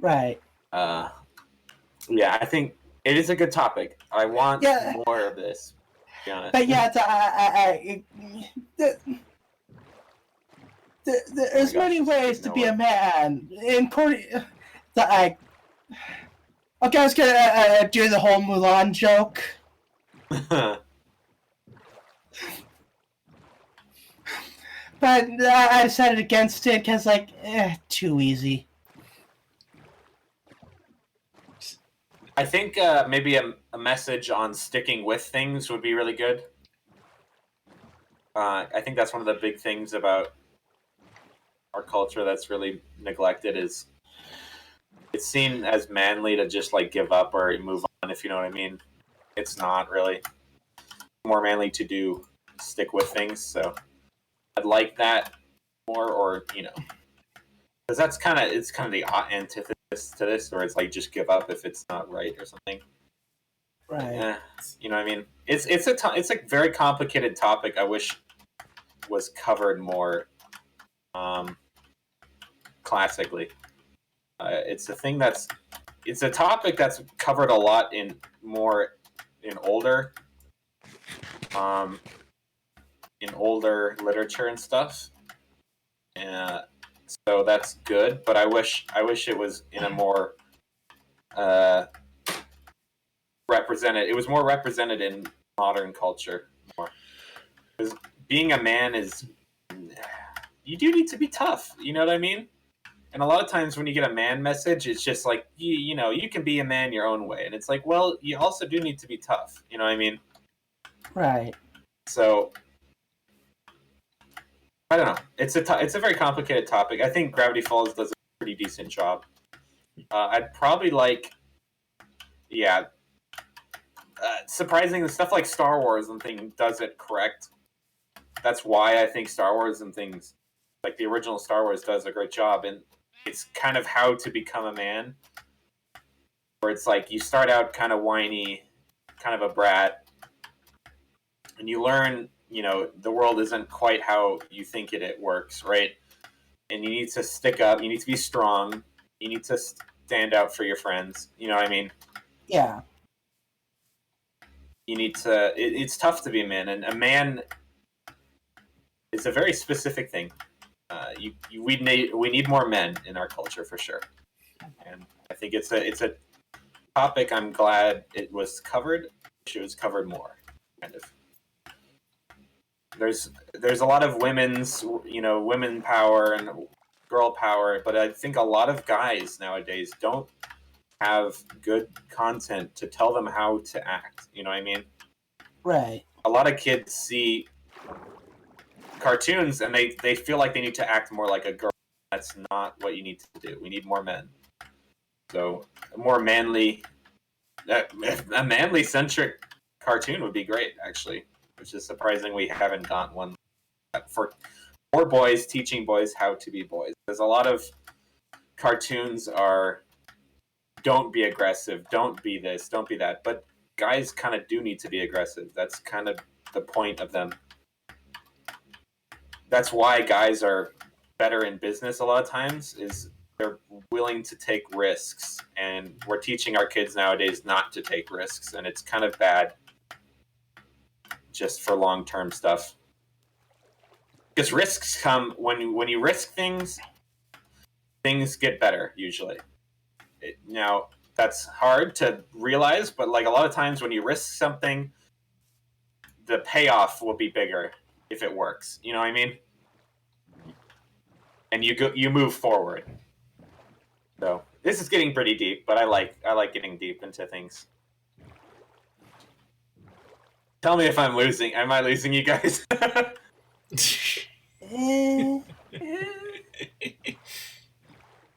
right. Yeah, I think it is a good topic. I want more of this. To be honest. But yeah, there's many ways to be a man. In Corey, okay, I was gonna do the whole Mulan joke. But I decided against it because, too easy. I think maybe a message on sticking with things would be really good. I think that's one of the big things about our culture that's really neglected is it's seen as manly to just give up or move on, if you know what I mean. It's not really. More manly to stick with things, so I'd like that more, or because it's kind of the antithesis to this, where it's just give up if it's not right or something. Right. You know what I mean? It's a very complicated topic. I wish was covered more classically. It's a topic that's covered a lot in in older literature and stuff. So that's good, but I wish it was in a more represented. It was more represented in modern culture more. Because being a man is, you do need to be tough. You know what I mean? And a lot of times when you get a man message, it's just like you know, you can be a man your own way, and it's like, well, you also do need to be tough. You know what I mean? Right. So I don't know. It's a very complicated topic. I think Gravity Falls does a pretty decent job. I'd probably like, yeah. Surprising, the stuff like Star Wars and things does it correct. That's why I think Star Wars and things like the original Star Wars does a great job. And it's kind of how to become a man, where it's like you start out kind of whiny, kind of a brat, and you learn, you know, the world isn't quite how you think it works, right? And you need to stick up, you need to be strong, you need to stand out for your friends, you know what I mean? Yeah. You need to, it's tough to be a man, and a man is a very specific thing. We need more men in our culture for sure, and I think it's a topic I'm glad it was covered. It was covered more, kind of. There's a lot of women power and girl power, but I think a lot of guys nowadays don't have good content to tell them how to act. You know what I mean? Right. A lot of kids see cartoons and they feel like they need to act more like a girl. That's not what you need to do. We need more men. So a more manly, a manly centric cartoon would be great, actually. Which is surprising we haven't got one for more boys teaching boys how to be boys. There's a lot of cartoons are don't be aggressive, don't be this, don't be that, but guys kind of do need to be aggressive. That's kind of the point of them. That's why guys are better in business a lot of times, is they're willing to take risks, and we're teaching our kids nowadays not to take risks, and it's kind of bad just for long-term stuff. Because risks come when you risk things get better usually. Now that's hard to realize, but like a lot of times when you risk something, the payoff will be bigger if it works. You know what I mean? And you move forward. So this is getting pretty deep, but I like getting deep into things. Tell me if I'm losing. Am I losing you guys?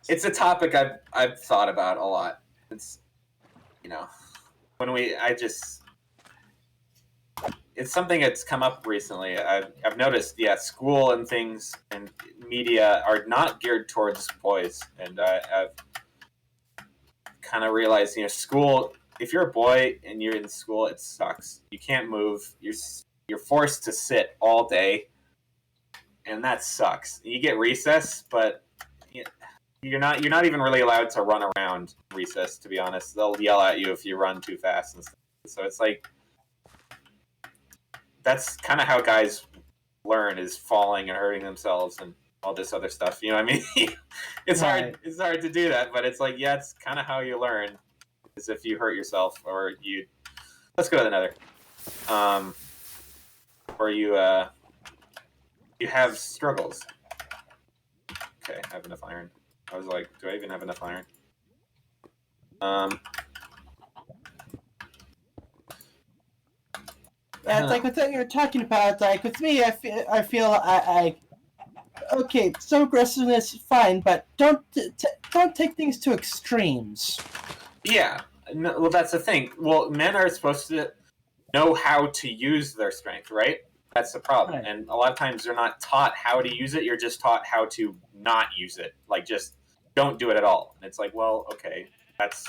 It's a topic I've thought about a lot. It's, you know, it's something that's come up recently. I've noticed, yeah, school and things and media are not geared towards boys, and I've kind of realized, you know, school. If you're a boy and you're in school, it sucks. You can't move. You're forced to sit all day, and that sucks. You get recess, but you're not even really allowed to run around recess. To be honest, they'll yell at you if you run too fast and stuff. So it's like that's kind of how guys learn, is falling and hurting themselves and all this other stuff. You know what I mean? It's Right. hard. It's hard to do that, but it's like, yeah, it's kind of how you learn, is if you hurt yourself or you. Let's go to another. Or you have struggles. Okay, I have enough iron. I was like, do I even have enough iron? Yeah, it's like with what you're talking about. Like with me, I feel okay. Some aggressiveness, fine, but don't take things to extremes. Yeah, no, well, that's the thing. Well, men are supposed to know how to use their strength, right? That's the problem. Right. And a lot of times they're not taught how to use it. You're just taught how to not use it. Like, just don't do it at all. And it's like, well, okay, that's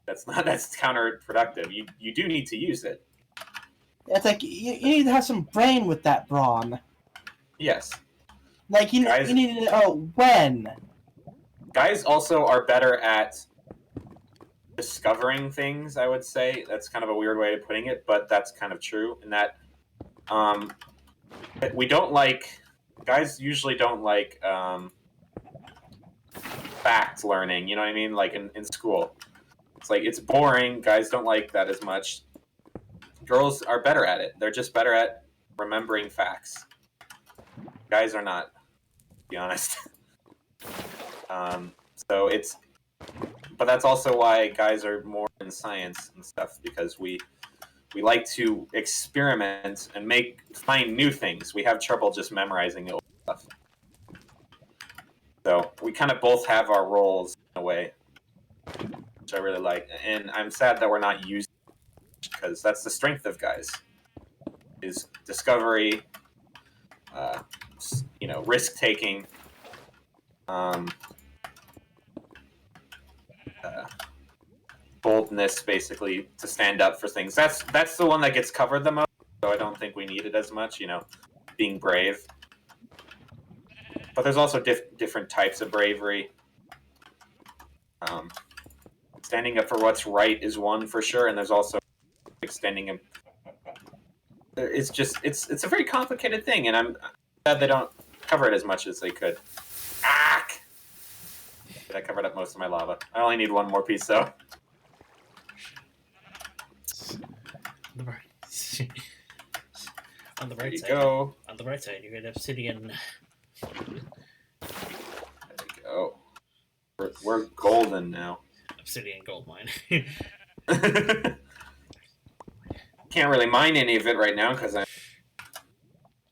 counterproductive. You do need to use it. It's like you need to have some brain with that brawn. Yes. Like you need to know when. Guys also are better at discovering things, I would say. That's kind of a weird way of putting it, but that's kind of true in that we don't like, guys usually don't like fact learning, you know what I mean? Like in school. It's like, it's boring, guys don't like that as much. Girls are better at it. They're just better at remembering facts. Guys are not, to be honest. So it's, but that's also why guys are more in science and stuff, because we like to experiment and find new things. We have trouble just memorizing the old stuff. So we kind of both have our roles in a way, which I really like. And I'm sad that we're not using it, because that's the strength of guys, is discovery, risk taking, boldness, basically, to stand up for things. That's the one that gets covered the most, so I don't think we need it as much, being brave. But there's also different types of bravery. Standing up for what's right is one for sure, and there's also like standing up. It's just it's a very complicated thing, and I'm glad they don't cover it as much as they could. Ack! I covered up most of my lava. I only need one more piece though. On the right side. Go. On the right side, you get obsidian. There we go. We're golden now. Obsidian gold mine. Can't really mine any of it right now because I'm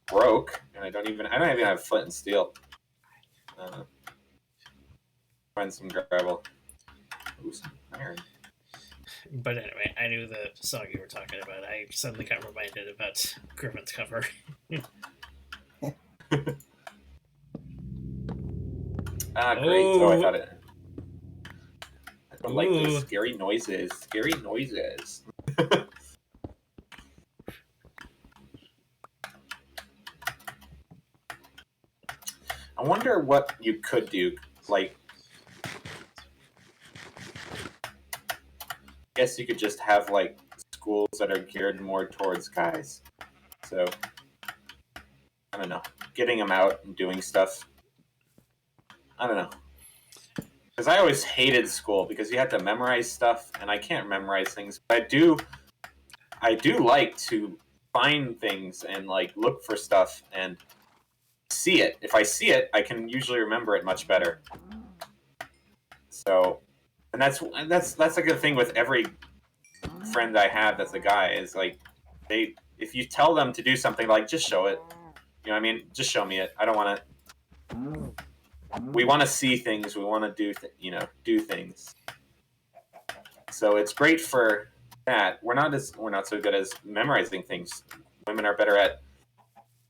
broke, and I don't even have flint and steel. Find some gravel. Ooh, some iron. But anyway, I knew the song you were talking about. I suddenly got reminded about Griffin's cover. Great. Oh, I thought it. I don't like those scary noises. Scary noises. I wonder what you could do. Like, I guess you could just have like schools that are geared more towards guys. So, I don't know. Getting them out and doing stuff. I don't know. Because I always hated school because you had to memorize stuff, and I can't memorize things. But I do like to find things and like look for stuff and see it. If I see it, I can usually remember it much better. So, and that's a good thing with every friend I have that's a guy, is like, if you tell them to do something, like, just show it. You know what I mean? Just show me it. I don't want to. We want to see things. We want to do things. So it's great for that. We're not so good as memorizing things. Women are better at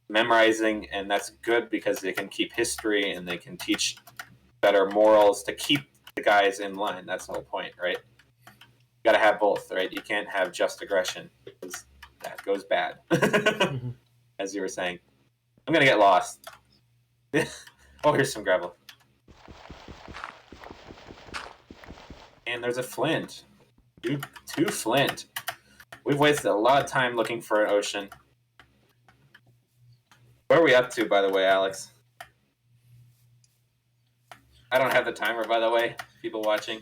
memorizing, and that's good because they can keep history and they can teach better morals to keep the guys in line. That's the whole point, right? You got to have both, right? You can't have just aggression because that goes bad, as you were saying. I'm gonna get lost. Oh, here's some gravel. And there's a flint. Two flint. We've wasted a lot of time looking for an ocean. What are we up to, by the way, Alex? I don't have the timer, by the way, people watching.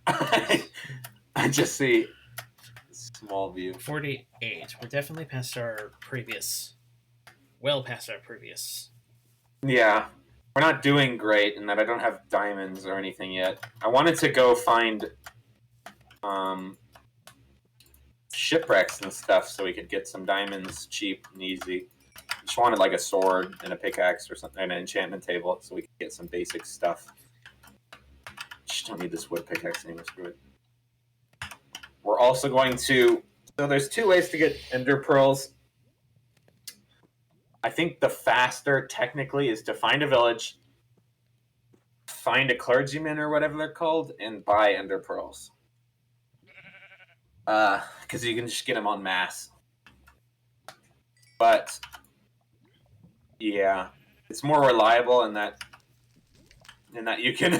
I just see small view. 48. We're definitely past our previous. Well past our previous. Yeah. We're not doing great in that I don't have diamonds or anything yet. I wanted to go find shipwrecks and stuff so we could get some diamonds cheap and easy. Just wanted like a sword and a pickaxe or something, and an enchantment table so we could get some basic stuff. Just don't need this wood pickaxe anymore. Screw it. We're also going to... So there's two ways to get ender pearls. I think the faster, technically, is to find a village, find a clergyman or whatever they're called, and buy ender pearls. Because you can just get them en masse. But, yeah, it's more reliable in that you can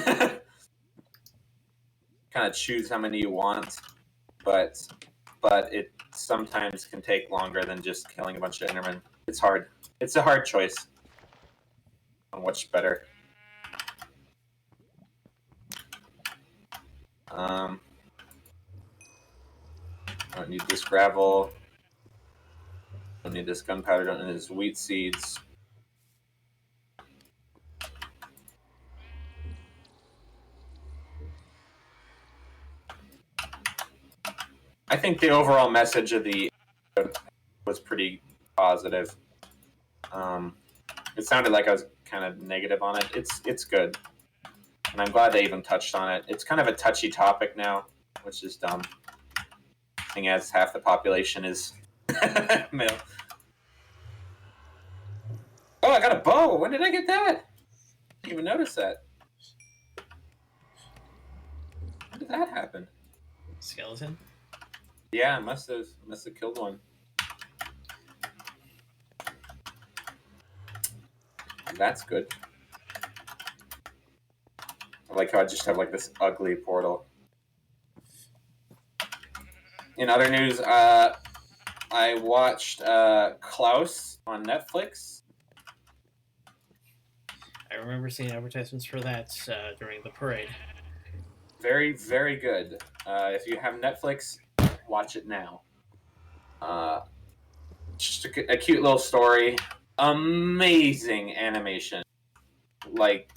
kind of choose how many you want, but it sometimes can take longer than just killing a bunch of Endermen. It's hard. It's a hard choice on what's better. I don't need this gravel. Don't need this gunpowder. Don't need this wheat seeds. I think the overall message of the was pretty positive. It sounded like I was kind of negative on it. It's good, and I'm glad they even touched on it. It's kind of a touchy topic now, which is dumb, seeing as half the population is male. Oh, I got a bow. When did I get that? Didn't even notice that. When did that happen? Skeleton? Yeah, I must have killed one. That's good. I like how I just have like this ugly portal. In other news, I watched Klaus on Netflix. I remember seeing advertisements for that during the parade. Very, very good. If you have Netflix, watch it now. Just a cute little story. Amazing animation. Like,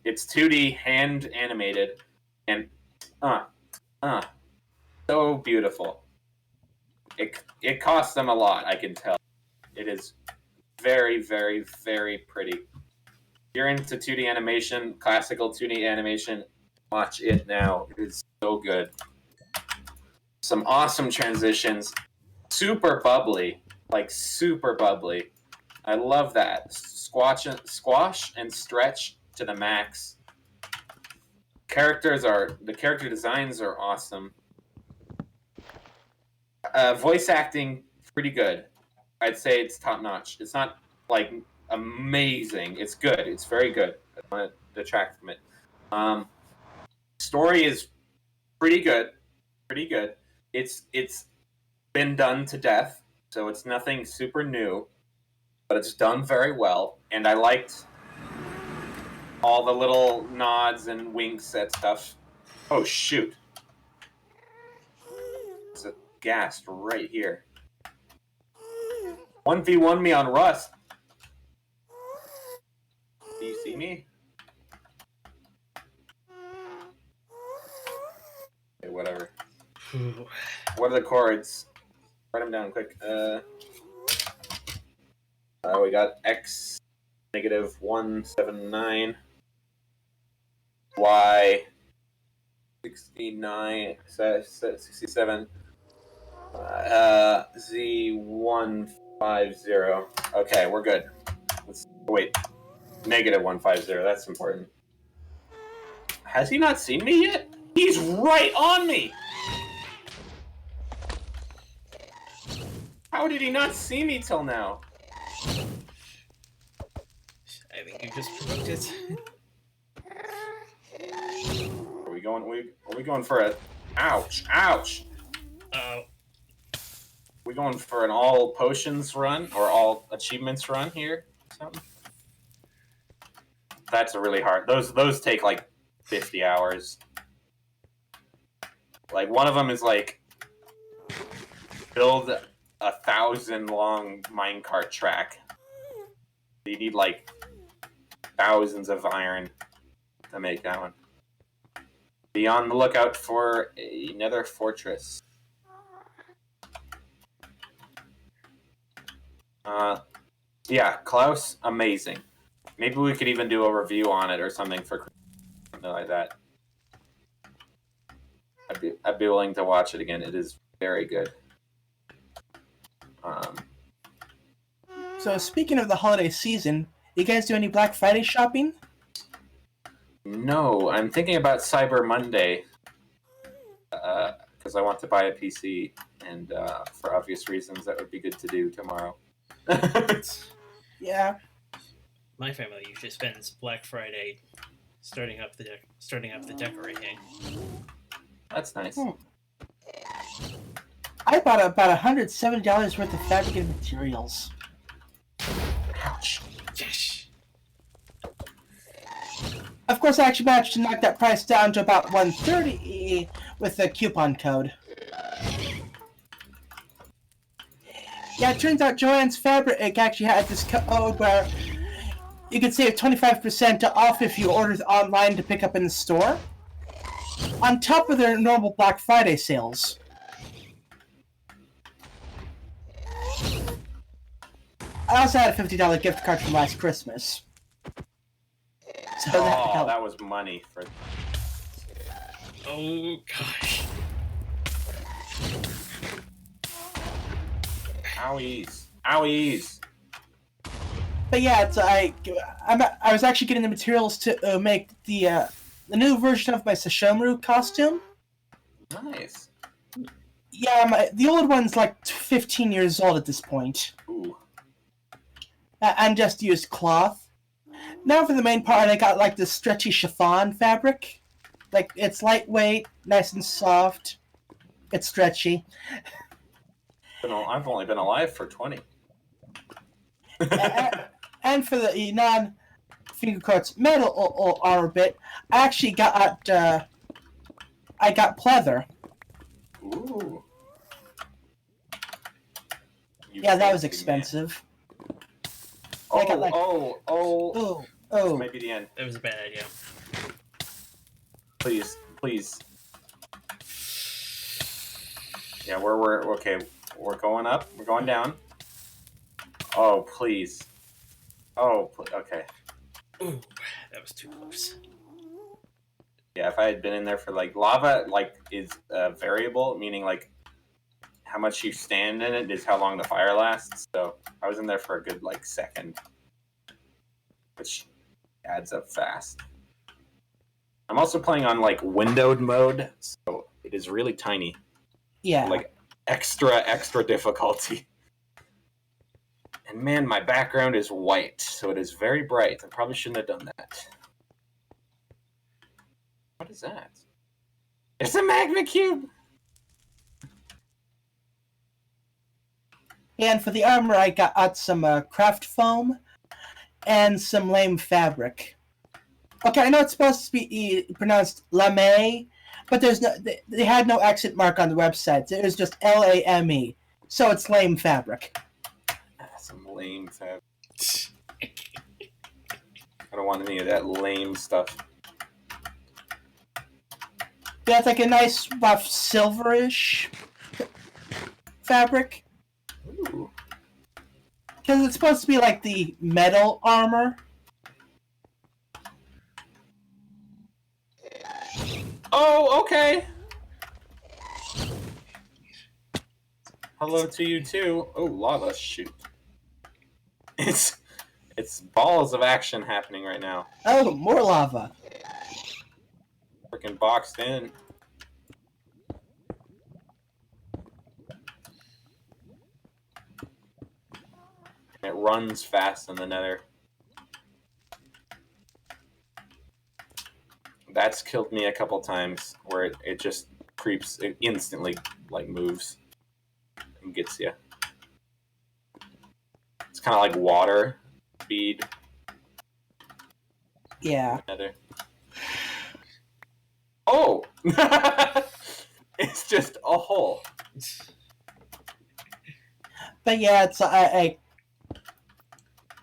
it's 2D, hand animated, and so beautiful. It cost them a lot, I can tell. It is very, very, very pretty. If you're into 2D animation, classical 2D animation, watch it now. It is so good. Some awesome transitions. Super bubbly. Like, super bubbly. I love that. Squash and stretch to the max. The character designs are awesome. Voice acting, pretty good. I'd say it's top notch. It's not like amazing. It's good. It's very good. I don't want to detract from it. Story is pretty good. Pretty good. It's been done to death, so it's nothing super new, but it's done very well. And I liked all the little nods and winks at stuff. Oh shoot! It's a ghast right here. 1v1 me on Rust. Do you see me? Okay, whatever. What are the chords? Write them down quick. We got X negative 179. Y 69 67. Z 150. Okay, we're good. Wait. Negative 150. That's important. Has he not seen me yet? He's right on me! How did he not see me till now? I think you just provoked it. Are we going for a... Ouch! Ouch! We going for an all potions run or all achievements run here? Something? That's a really hard. Those take like 50 hours. Like one of them is like build 1,000 long minecart track. You need like thousands of iron to make that one. Be on the lookout for another fortress. Yeah, Klaus, amazing. Maybe we could even do a review on it or something for something like that. I'd be willing to watch it again. It is very good. So speaking of the holiday season, you guys do any Black Friday shopping? No, I'm thinking about Cyber Monday because I want to buy a PC, and for obvious reasons, that would be good to do tomorrow. Yeah. My family usually spends Black Friday starting up the decorating. That's nice. I bought about $170 worth of fabricated materials. Ouch. Yes. Of course, I actually managed to knock that price down to about $130 with a coupon code. Yeah, it turns out Joann's Fabric actually had this code where you could save 25% off if you order online to pick up in the store, on top of their normal Black Friday sales. I also had a $50 gift card from last Christmas. So that helped. That was money for. Oh gosh. Owies. Owies. But yeah, it's, I was actually getting the materials to make the new version of my Sesshomaru costume. Nice. Yeah, the old one's like 15 years old at this point. Ooh. And just used cloth. Now for the main part, I got like this stretchy chiffon fabric. Like, it's lightweight, nice and soft. It's stretchy. I've only been alive for 20. And for the non-finger quotes metal armor bit, I actually got I got pleather. Ooh. Yeah, that was expensive. Oh, got, like- This Oh. might be the end. That was a bad idea. Please. Yeah, we're okay. We're going up. We're going down. Oh, please. Okay. Ooh, that was too close. Yeah, if I had been in there for like lava, like is variable, meaning like how much you stand in it is how long the fire lasts. So I was in there for a good like second, which adds up fast. I'm also playing on like windowed mode, so it is really tiny. Yeah. Like extra difficulty. And man, my background is white, so it is very bright. I probably shouldn't have done that. What is that? It's a magma cube! And for the armor, I got some craft foam and some lame fabric. Okay, I know it's supposed to be pronounced lame, but they had no accent mark on the website. It was just LAME, so it's lame fabric. Some lame fabric. I don't want any of that lame stuff. Yeah, it's like a nice rough silverish fabric. Ooh. Because it's supposed to be like the metal armor. Oh, okay. Hello to you too. Oh, lava shoot. It's balls of action happening right now. Oh, more lava. Freaking boxed in. It runs fast in the nether. That's killed me a couple times where it just creeps, it instantly like moves and gets you. It's kind of like water speed. Yeah. Nether. Oh! It's just a hole. But yeah, it's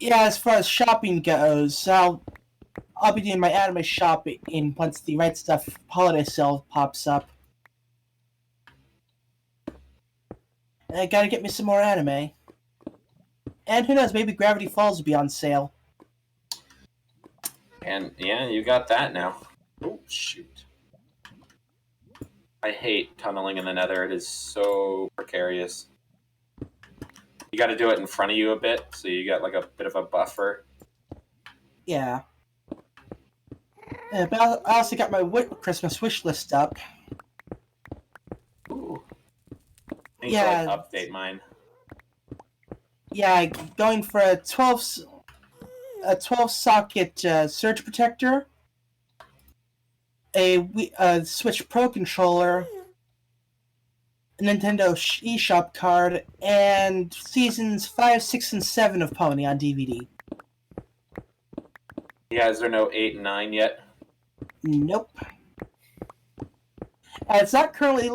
yeah, as far as shopping goes, I'll be doing my anime shopping once the Right Stuff holiday sale pops up. And I gotta get me some more anime. And who knows, maybe Gravity Falls will be on sale. And yeah, you got that now. Oh, shoot. I hate tunneling in the nether. It is so precarious. You got to do it in front of you a bit, so you got like a bit of a buffer. Yeah. But I also got my Christmas wish list up. Ooh. I need Yeah. to like update mine. Yeah, going for a 12 socket surge protector, a Switch Pro controller, a Nintendo eShop card, and seasons 5, 6, and 7 of Pony on DVD. Yeah, is there no 8 and 9 yet? Nope. It's not currently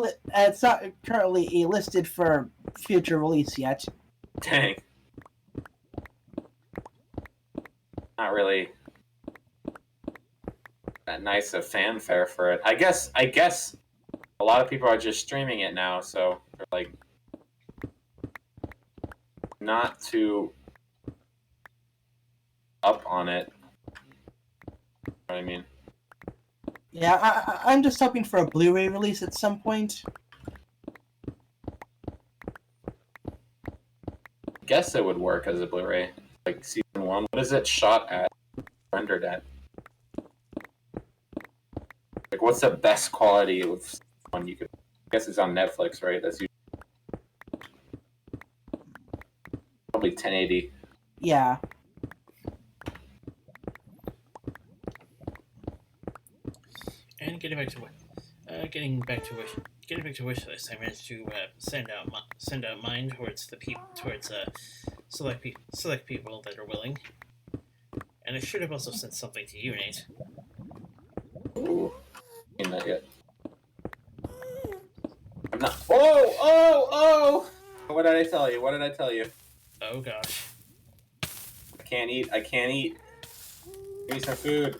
listed for future release yet. Dang. Not really that nice of fanfare for it. I guess a lot of people are just streaming it now, so they're like not too up on it. You know what I mean? Yeah, I'm just hoping for a Blu-ray release at some point. I guess it would work as a Blu-ray. Like season 1, what is it shot at? Rendered at? Like, what's the best quality of one you could? I guess it's on Netflix, right? That's usually probably 1080. Yeah. And getting back to wish list, I managed to send out mine towards select people that are willing. And I should have also sent something to you, Nate. Ooh, seen that yet? I'm not. Oh! What did I tell you? Oh gosh. I can't eat. Give me some food.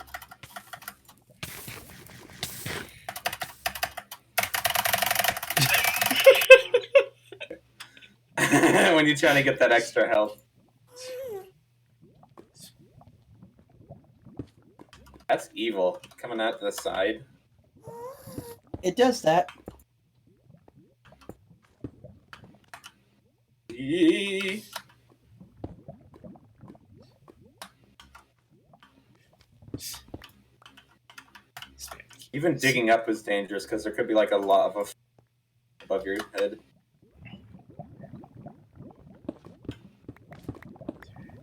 When you're trying to get that extra health. That's evil. Coming out the side. It does that. Eee. Even digging up is dangerous because there could be like a lava above your head.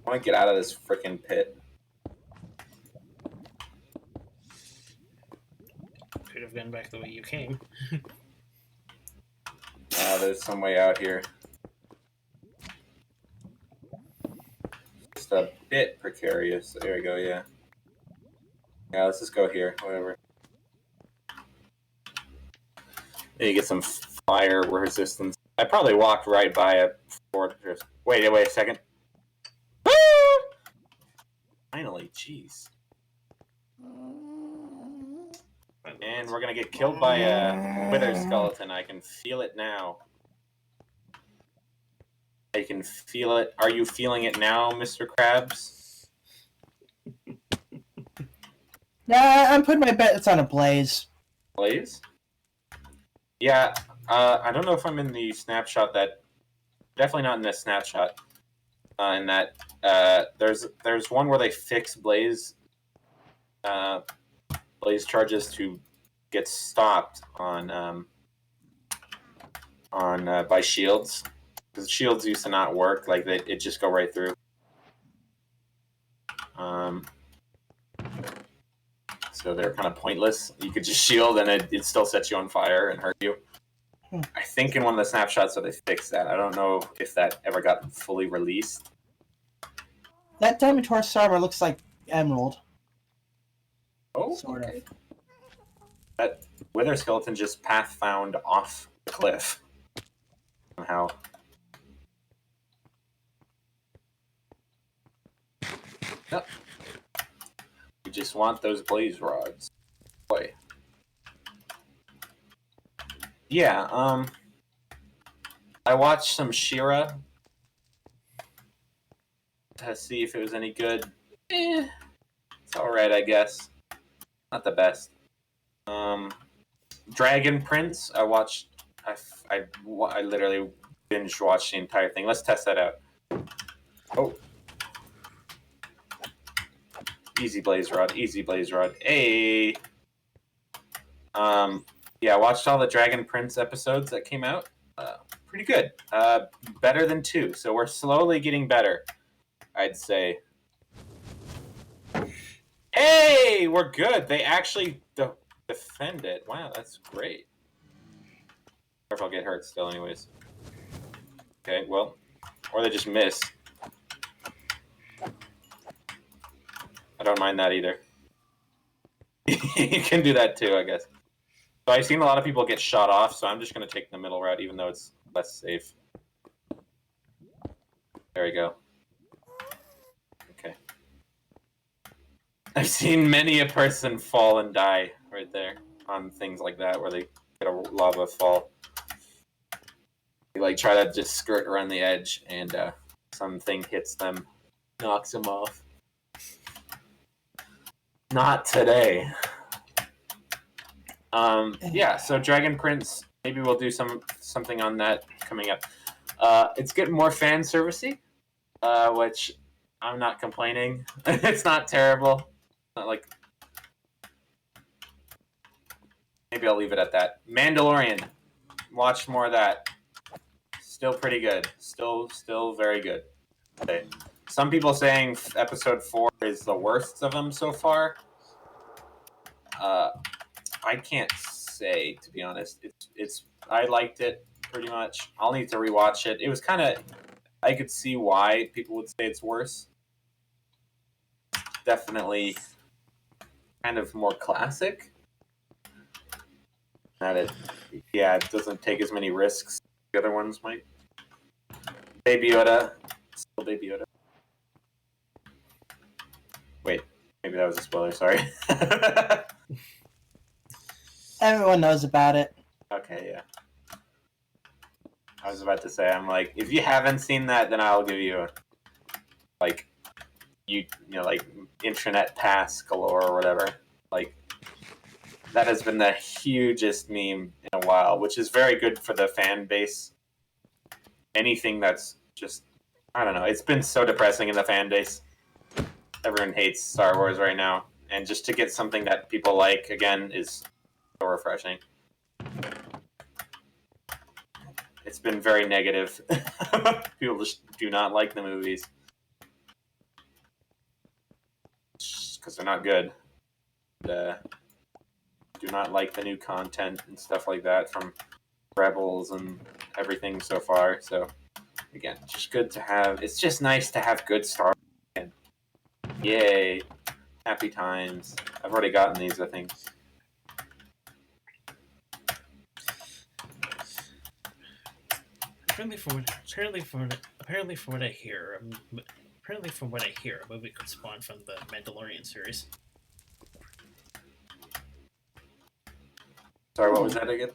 I want to get out of this freaking pit. Could have gone back the way you came. There's some way out here. Just a bit precarious. There we go, yeah. Yeah, let's just go here. Whatever. Maybe get some fire resistance. I probably walked right by it before. Wait a second. Woo! Finally, jeez. And we're gonna get killed by a wither skeleton. I can feel it now. I can feel it. Are you feeling it now, Mr. Krabs? Nah, I'm putting my bet it's on a blaze. Blaze? Yeah, I don't know if I'm in the snapshot that... Definitely not in this snapshot. In that, there's one where they fix Blaze... Blaze charges to get stopped on by shields. Because shields used to not work, like it just go right through. So they're kind of pointless. You could just shield and it still sets you on fire and hurt you. I think in one of the snapshots that they fixed that. I don't know if that ever got fully released. That Diamond Horse armor looks like emerald. Oh, sort okay. of. That wither skeleton just path found off the cliff. Somehow. Yep. We just want those blaze rods. Boy. Yeah, I watched some She-Ra to see if it was any good. It's alright, I guess. Not the best. Dragon Prince, I watched. I literally binge watched the entire thing. Let's test that out. Oh. Easy blaze rod, easy blaze rod. Hey. Yeah, I watched all the Dragon Prince episodes that came out. Pretty good. Better than 2, so we're slowly getting better, I'd say. Hey, we're good. They defend it. Wow, that's great. Or if I'll get hurt still, anyways. Okay, well, or they just miss. I don't mind that either. You can do that too, I guess. So I've seen a lot of people get shot off, so I'm just going to take the middle route, even though it's less safe. There we go. Okay. I've seen many a person fall and die right there on things like that, where they get a lava fall. They like try to just skirt around the edge, and something hits them, knocks them off. Not today. Yeah, so Dragon Prince, maybe we'll do something on that coming up. It's getting more fan servicey, which I'm not complaining. It's not terrible. Not like, maybe I'll leave it at that. Mandalorian, watch more of that. Still pretty good. Still very good. Okay. Some people saying episode 4 is the worst of them so far. I can't say, to be honest. It's I liked it pretty much. I'll need to rewatch it. It was kind of, I could see why people would say it's worse. Definitely kind of more classic. That it doesn't take as many risks as the other ones might. Baby Yoda. Still Baby Yoda. Wait, maybe that was a spoiler, sorry. Everyone knows about it. Okay, yeah. I was about to say, I'm like, if you haven't seen that, then I'll give you like internet pass galore or whatever. Like, that has been the hugest meme in a while, which is very good for the fan base. Anything that's just, I don't know, it's been so depressing in the fan base. Everyone hates Star Wars right now, and just to get something that people like again is so refreshing. It's been very negative. People just do not like the movies because they're not good. Do not like the new content and stuff like that from Rebels and everything so far. So again, just good to have. It's just nice to have good Star Wars. Again. Yay! Happy times. I've already gotten these, I think. Apparently, from what I hear, a movie could spawn from the Mandalorian series. Sorry, what was that again?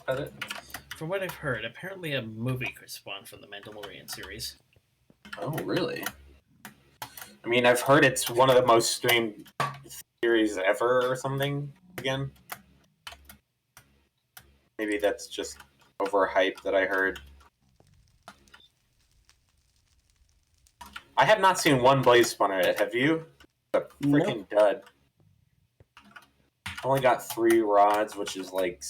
From what I've heard, apparently a movie could spawn from the Mandalorian series. Oh, really? I mean, I've heard it's one of the most streamed series ever or something, again. Maybe that's just overhype that I heard. I have not seen one Blaze Spawner yet, have you? It's a freaking dud. I only got 3 rods, which is like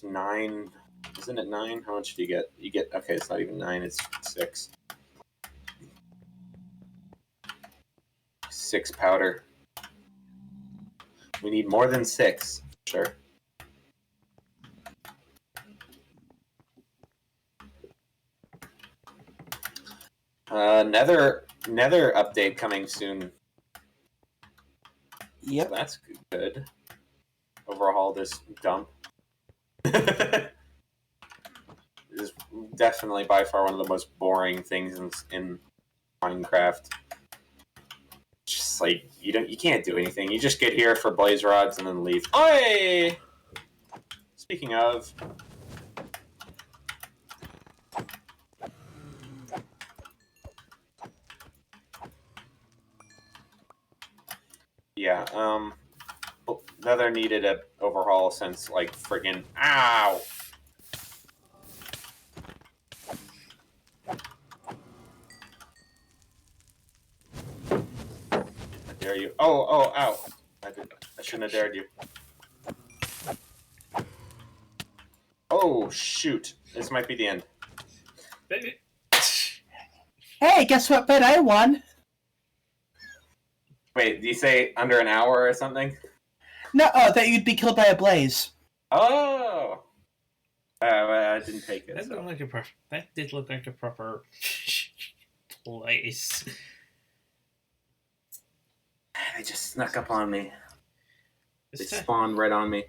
9. Isn't it 9? How much do you get? You get, okay, it's not even 9, it's 6. 6 powder. We need more than 6, sure. Nether update coming soon. Yep. So that's good. Overhaul this dump. This is definitely by far one of the most boring things in Minecraft. Just like you can't do anything. You just get here for blaze rods and then leave. Oi! Speaking of, yeah, Nether needed an overhaul since like friggin' ow. Dare you? Oh, ow! I shouldn't have dared you. Oh shoot! This might be the end. Hey, guess what bet I won? Wait, do you say under an hour or something? No, that you'd be killed by a blaze. Oh, I didn't take it. That looked like a proper. That did look like a proper place. They just snuck up on me. They This time, spawned right on me.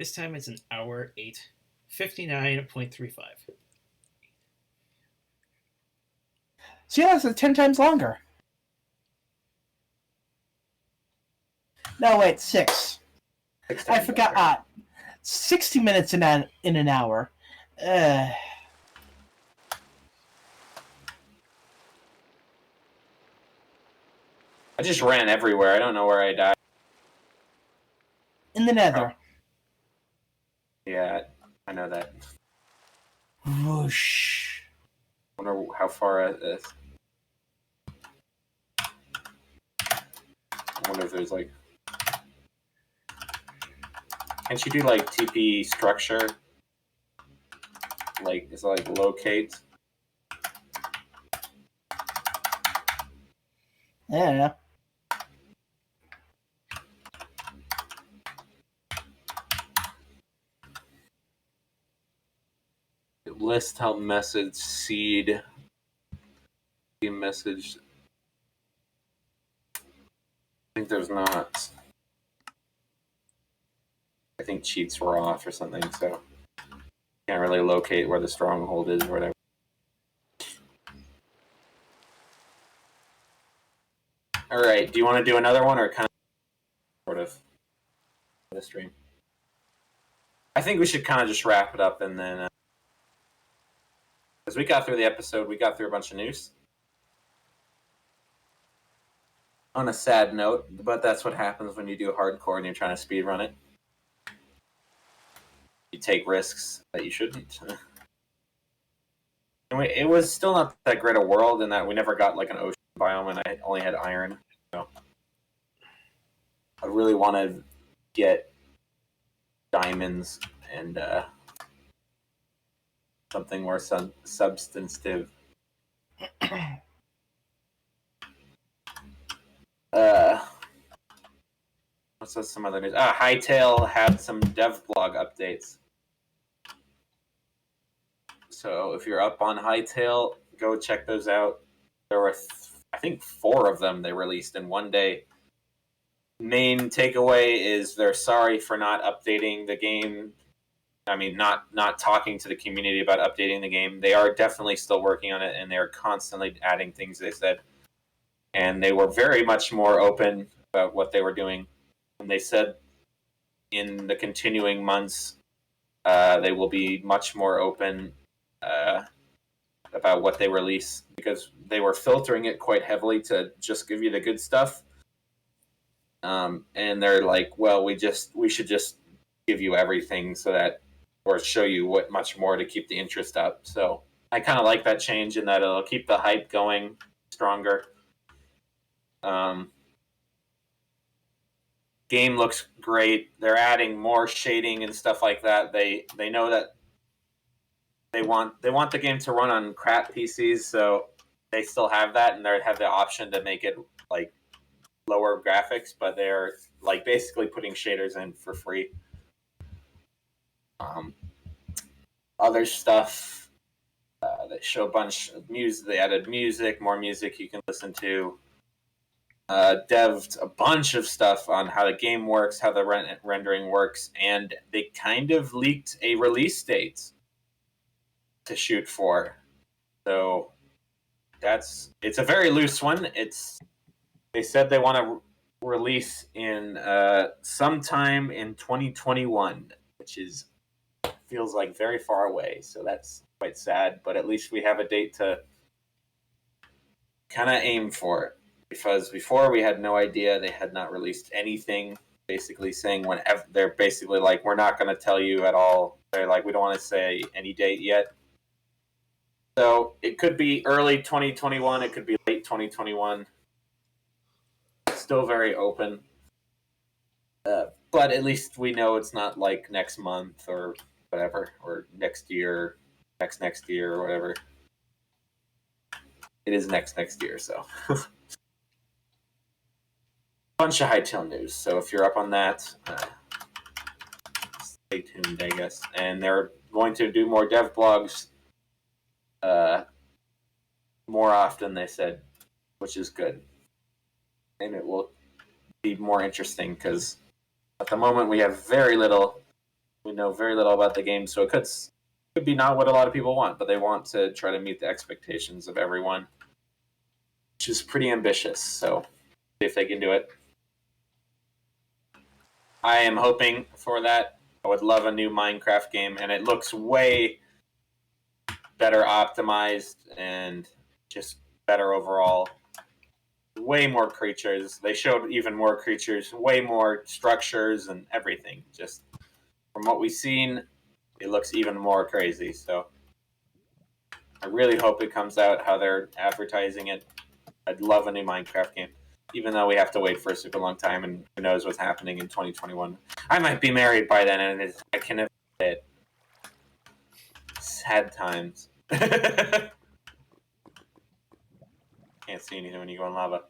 this time it's an hour 8, 59.35. So yeah, it's 10 times longer. No, wait, 6. I forgot. 60 minutes in an hour. I just ran everywhere. I don't know where I died. In the Nether. Oh. Yeah, I know that. Whoosh. I wonder how far it is. I wonder if there's like. Can't you do like TP structure? Like, is it like locate? Yeah. List help message seed. Message. I think there's not. I think cheats were off or something, so can't really locate where the stronghold is or whatever. All right, do you want to do another one or kind of sort of the stream? I think we should kind of just wrap it up and then because we got through the episode, we got through a bunch of news. On a sad note, but that's what happens when you do hardcore and you're trying to speedrun it. You take risks that you shouldn't. And it was still not that great a world in that we never got like an ocean biome and I only had iron. So I really want to get diamonds and something more substantive. What's some other news? Hytale had some dev blog updates. So if you're up on Hytale, go check those out. There were, I think, 4 of them they released in one day. Main takeaway is they're sorry for not updating the game. I mean, not talking to the community about updating the game. They are definitely still working on it, and they're constantly adding things, they said. And they were very much more open about what they were doing. And they said in the continuing months, they will be much more open about what they release because they were filtering it quite heavily to just give you the good stuff. And they're like, well, we should just give you everything so that, or show you what much more to keep the interest up. So I kind of like that change in that it'll keep the hype going stronger. Game looks great. They're adding more shading and stuff like that. They know that they want the game to run on crap PCs, so they still have that, and they have the option to make it like lower graphics, but they're like basically putting shaders in for free. Other stuff that show a bunch of music. They added music, more music you can listen to. Dev'd a bunch of stuff on how the game works, how the rendering works, and they kind of leaked a release date to shoot for. So it's a very loose one. They said they want to release in sometime in 2021, which feels like very far away. So that's quite sad, but at least we have a date to kind of aim for. Because before we had no idea, they had not released anything, basically saying whenever they're basically like, we're not going to tell you at all. They're like, we don't want to say any date yet. So it could be early 2021, it could be late 2021. Still very open. But at least we know it's not like next month or whatever, or next year, next year, or whatever. It is next year, so. Bunch of Hytale news. So if you're up on that, stay tuned, I guess. And they're going to do more dev blogs more often, they said, which is good. And it will be more interesting because at the moment we have very little. We know very little about the game, so it could be not what a lot of people want, but they want to try to meet the expectations of everyone, which is pretty ambitious. So see if they can do it. I am hoping for that. I would love a new Minecraft game, and it looks way better optimized and just better overall. Way more creatures. They showed even more creatures, way more structures and everything. Just from what we've seen, it looks even more crazy. So I really hope it comes out how they're advertising it. I'd love a new Minecraft game, even though we have to wait for a super long time, and who knows what's happening in 2021. I might be married by then, and I can never say it. Sad times. Can't see anything when you go in lava.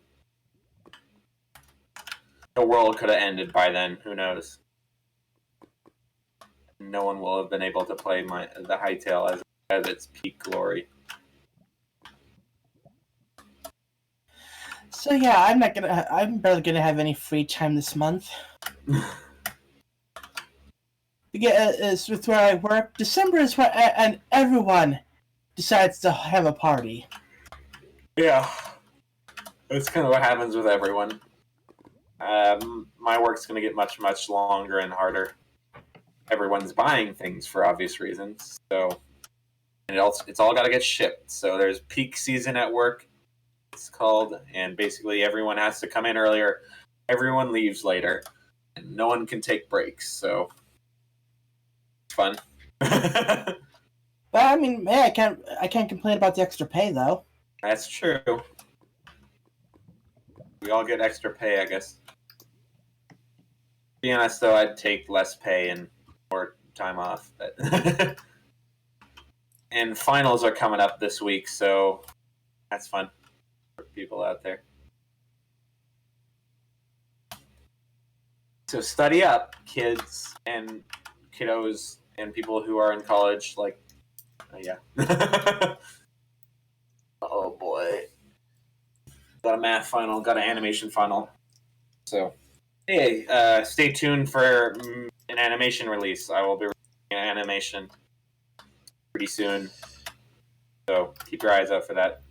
The world could have ended by then. Who knows? No one will have been able to play the Hytale at its peak glory. So yeah, I'm barely gonna have any free time this month. Because with where I work, December is where and everyone decides to have a party. Yeah, that's kind of what happens with everyone. My work's going to get much, much longer and harder. Everyone's buying things for obvious reasons, so and it's all got to get shipped. So there's peak season at work, it's called, and basically everyone has to come in earlier. Everyone leaves later, and no one can take breaks. So it's fun. But I mean, man, I can't complain about the extra pay though. That's true. We all get extra pay, I guess. To be honest, though, I'd take less pay and more time off. But and finals are coming up this week, so that's fun for people out there. So study up, kids and kiddos and people who are in college. Like, yeah. Oh boy. Got a math final, got an animation final. So, hey, stay tuned for an animation release. I will be releasing an animation pretty soon. So, keep your eyes out for that.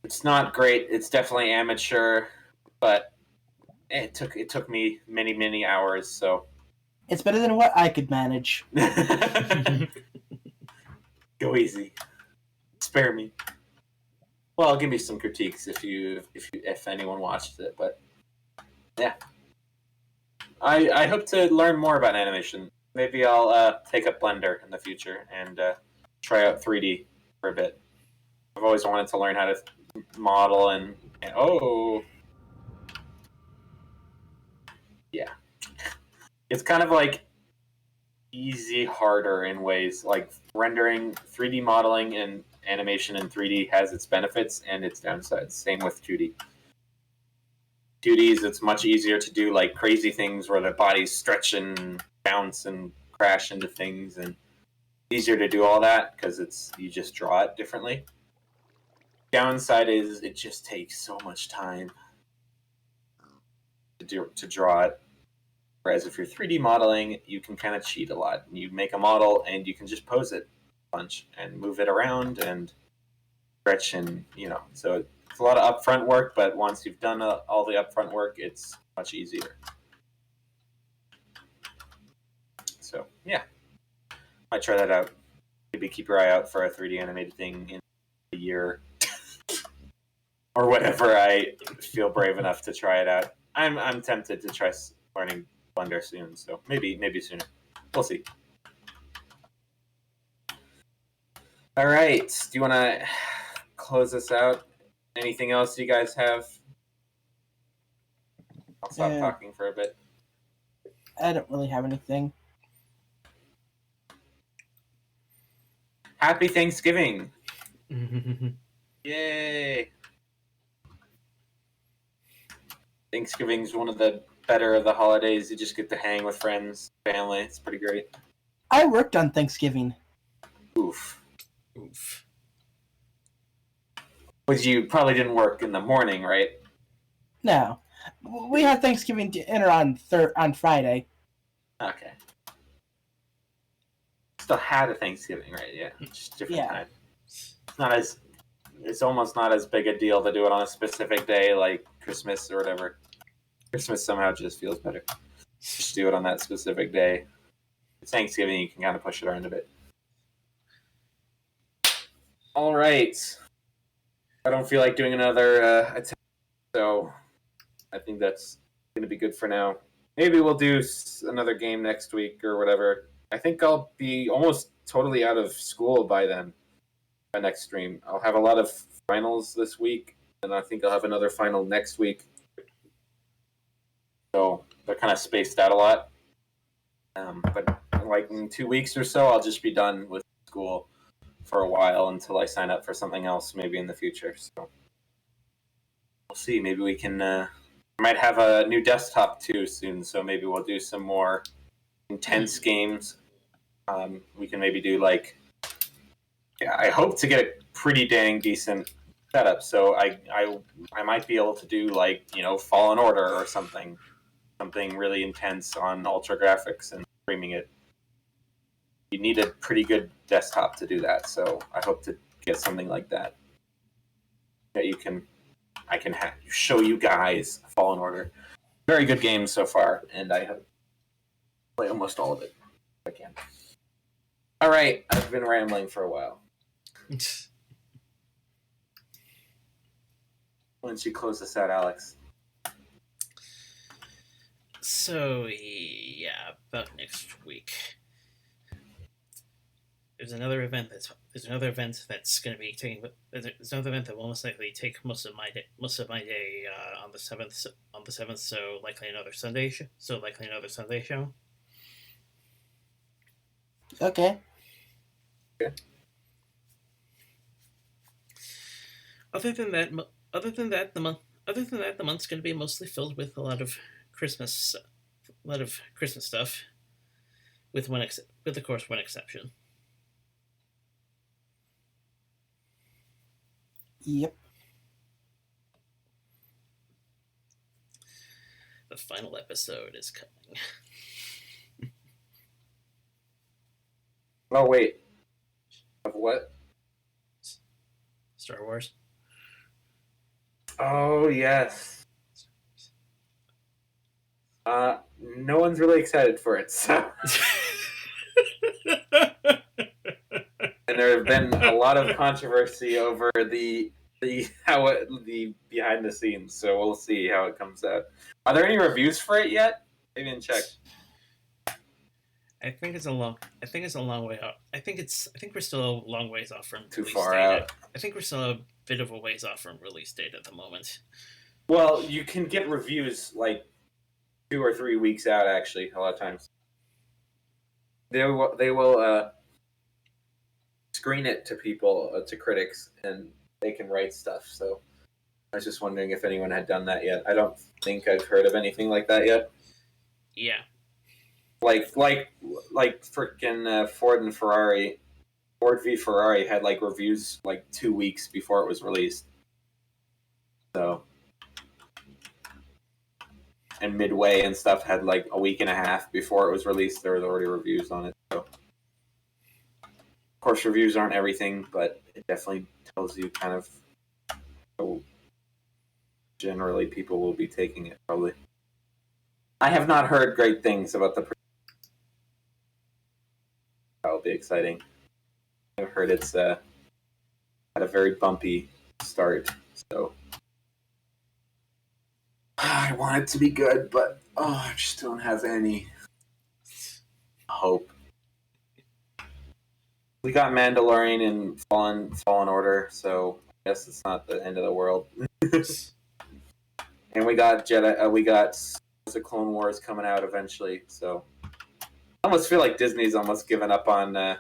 It's not great. It's definitely amateur, but it took me many hours, so It's better than what I could manage. Go easy. Spare me. Well, give me some critiques if anyone watched it, but yeah. I hope to learn more about animation. Maybe I'll take up Blender in the future and try out 3D for a bit. I've always wanted to learn how to model and oh yeah. It's kind of like easy harder in ways, like rendering 3D modeling and animation in 3D has its benefits and its downsides. Same with 2D. 2Ds, it's much easier to do like crazy things where the bodies stretch and bounce and crash into things, and easier to do all that because you just draw it differently. Downside is it just takes so much time to draw it. Whereas if you're 3D modeling, you can kind of cheat a lot. You make a model and you can just pose it a bunch and move it around and stretch and, so it's a lot of upfront work, but once you've done all the upfront work, it's much easier. So, yeah. Might try that out. Maybe keep your eye out for a 3D animated thing in a year or whatever. I feel brave enough to try it out. I'm tempted to try learning Blender soon, so maybe sooner. We'll see. All right. Do you want to close this out? Anything else you guys have? I'll stop talking for a bit. I don't really have anything. Happy Thanksgiving! Yay! Thanksgiving's one of the better of the holidays. You just get to hang with friends, family. It's pretty great. I worked on Thanksgiving. Oof. Oof. Which you probably didn't work in the morning, right? No. We had Thanksgiving dinner on Friday. Okay. Still had a Thanksgiving, right? Yeah, just different time. It's almost not as big a deal to do it on a specific day like Christmas or whatever. Christmas somehow just feels better. Just do it on that specific day. It's Thanksgiving, you can kind of push it around a bit. All right. I don't feel like doing another attempt, so I think that's going to be good for now. Maybe we'll do another game next week or whatever. I think I'll be almost totally out of school by then, by next stream. I'll have a lot of finals this week, and I think I'll have another final next week. So they're kind of spaced out a lot. But like in 2 weeks or so, I'll just be done with school for a while until I sign up for something else maybe in the future. So we'll see. Maybe we can... I might have a new desktop too soon, so maybe we'll do some more intense games. We can maybe do like... Yeah, I hope to get a pretty dang decent setup, so I might be able to do like, Fallen Order or something really intense on ultra graphics and streaming it. You need a pretty good desktop to do that, so I hope to get something like that I can show you guys Fallen Order. Very good game so far, and I have played almost all of it if I can. All right, I've been rambling for a while. Why don't you close this out, Alex? So yeah, about next week. There's another event that's going to be taking. There's another event that will most likely take most of my day on the 7th. So likely another Sunday show. Okay. Other than that, the month's going to be mostly filled with a lot of Christmas stuff, with one exception. Yep. The final episode is coming. Oh wait, of what? Star Wars. Oh yes. No one's really excited for it, so. And there have been a lot of controversy over the behind the scenes, so we'll see how it comes out. Are there any reviews for it yet? I didn't check. I think it's a long way out. I think we're still a long ways off from too release far date. out. I think we're still a bit of a ways off from release date at the moment. Well, you can get reviews like 2 or 3 weeks out. Actually, a lot of times they will screen it to people, to critics, and they can write stuff. So I was just wondering if anyone had done that yet. I don't think I've heard of anything like that yet. Yeah. Like freaking Ford v Ferrari had like reviews like 2 weeks before it was released. So, and Midway and stuff had like a week and a half before it was released. There was already reviews on it. So, of course, reviews aren't everything, but it definitely tells you kind of how generally people will be taking it. Probably. I have not heard great things about the. That'll be exciting. I've heard it's had a very bumpy start, so I want it to be good, but I just don't have any hope. We got Mandalorian and Fallen Order, so I guess it's not the end of the world. And we got Jedi. We got the Clone Wars coming out eventually, so I almost feel like Disney's almost given up on. I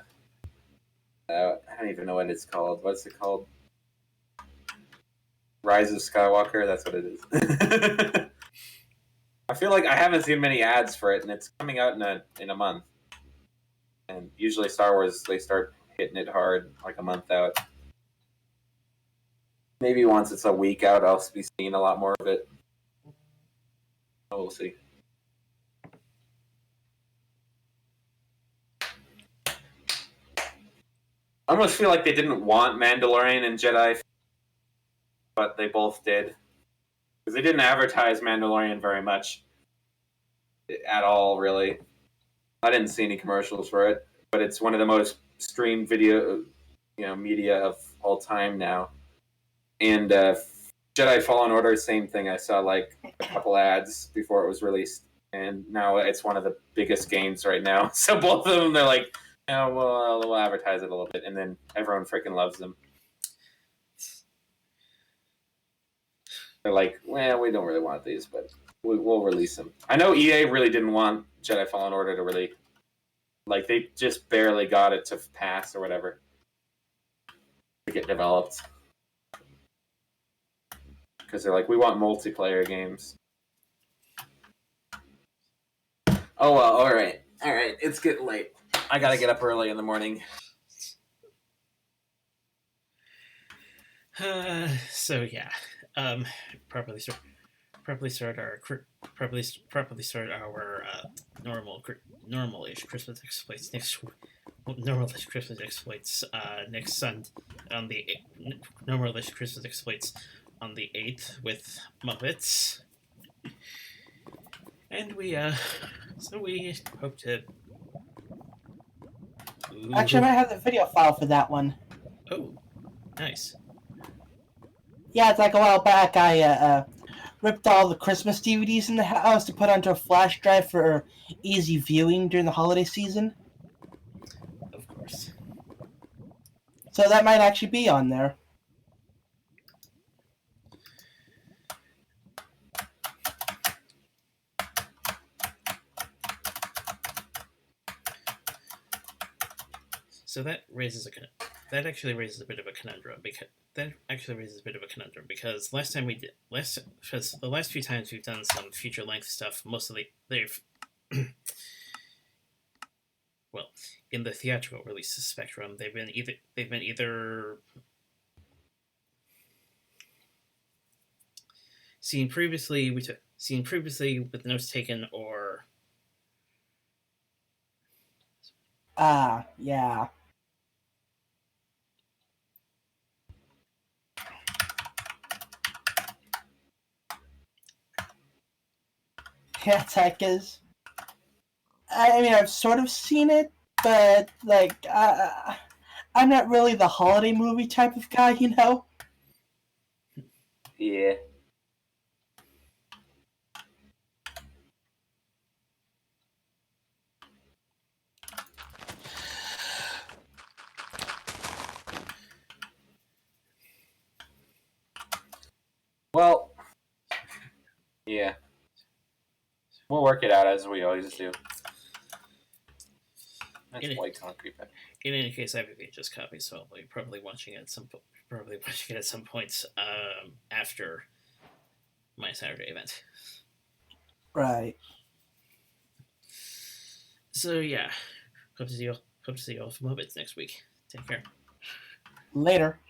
don't even know what it's called. What's it called? Rise of Skywalker. That's what it is. I feel like I haven't seen many ads for it, and it's coming out in a month. And usually Star Wars, they start hitting it hard like a month out. Maybe once it's a week out, I'll be seeing a lot more of it. Oh, we'll see. I almost feel like they didn't want Mandalorian and Jedi, but they both did. Because they didn't advertise Mandalorian very much at all, really. I didn't see any commercials for it, but it's one of the most streamed video, media of all time now. And Jedi Fallen Order, same thing. I saw like a couple ads before it was released, and now it's one of the biggest games right now. So both of them, they're like, oh, well, we'll advertise it a little bit, and then everyone freaking loves them. They're like, well, we don't really want these, but we'll release them. I know EA really didn't want Jedi Fallen Order to really, like, they just barely got it to pass or whatever to get developed. Because they're like, we want multiplayer games. Oh, well, all right. It's getting late. I gotta get up early in the morning. So yeah, properly start our normal-ish Christmas exploits next on the normal-ish Christmas exploits on the 8th with Muppets, and we hope to. Ooh. Actually, I might have the video file for that one. Oh, nice. Yeah, it's like a while back I ripped all the Christmas DVDs in the house to put onto a flash drive for easy viewing during the holiday season. Of course. So that might actually be on there. So that actually raises a bit of a conundrum because the last few times we've done some feature length stuff, mostly they've well, in the theatrical release spectrum, they've been either seen previously with notes taken, or yeah. Yeah, tech is. I mean, I've sort of seen it, but like, I'm not really the holiday movie type of guy, you know. Yeah. Well, yeah. We'll work it out as we always do. That's white concrete pad. In any case, I have a VHS copy, so I'll be probably watching it at some points after my Saturday event. Right. So yeah, hope to see you all for Muppets next week. Take care. Later.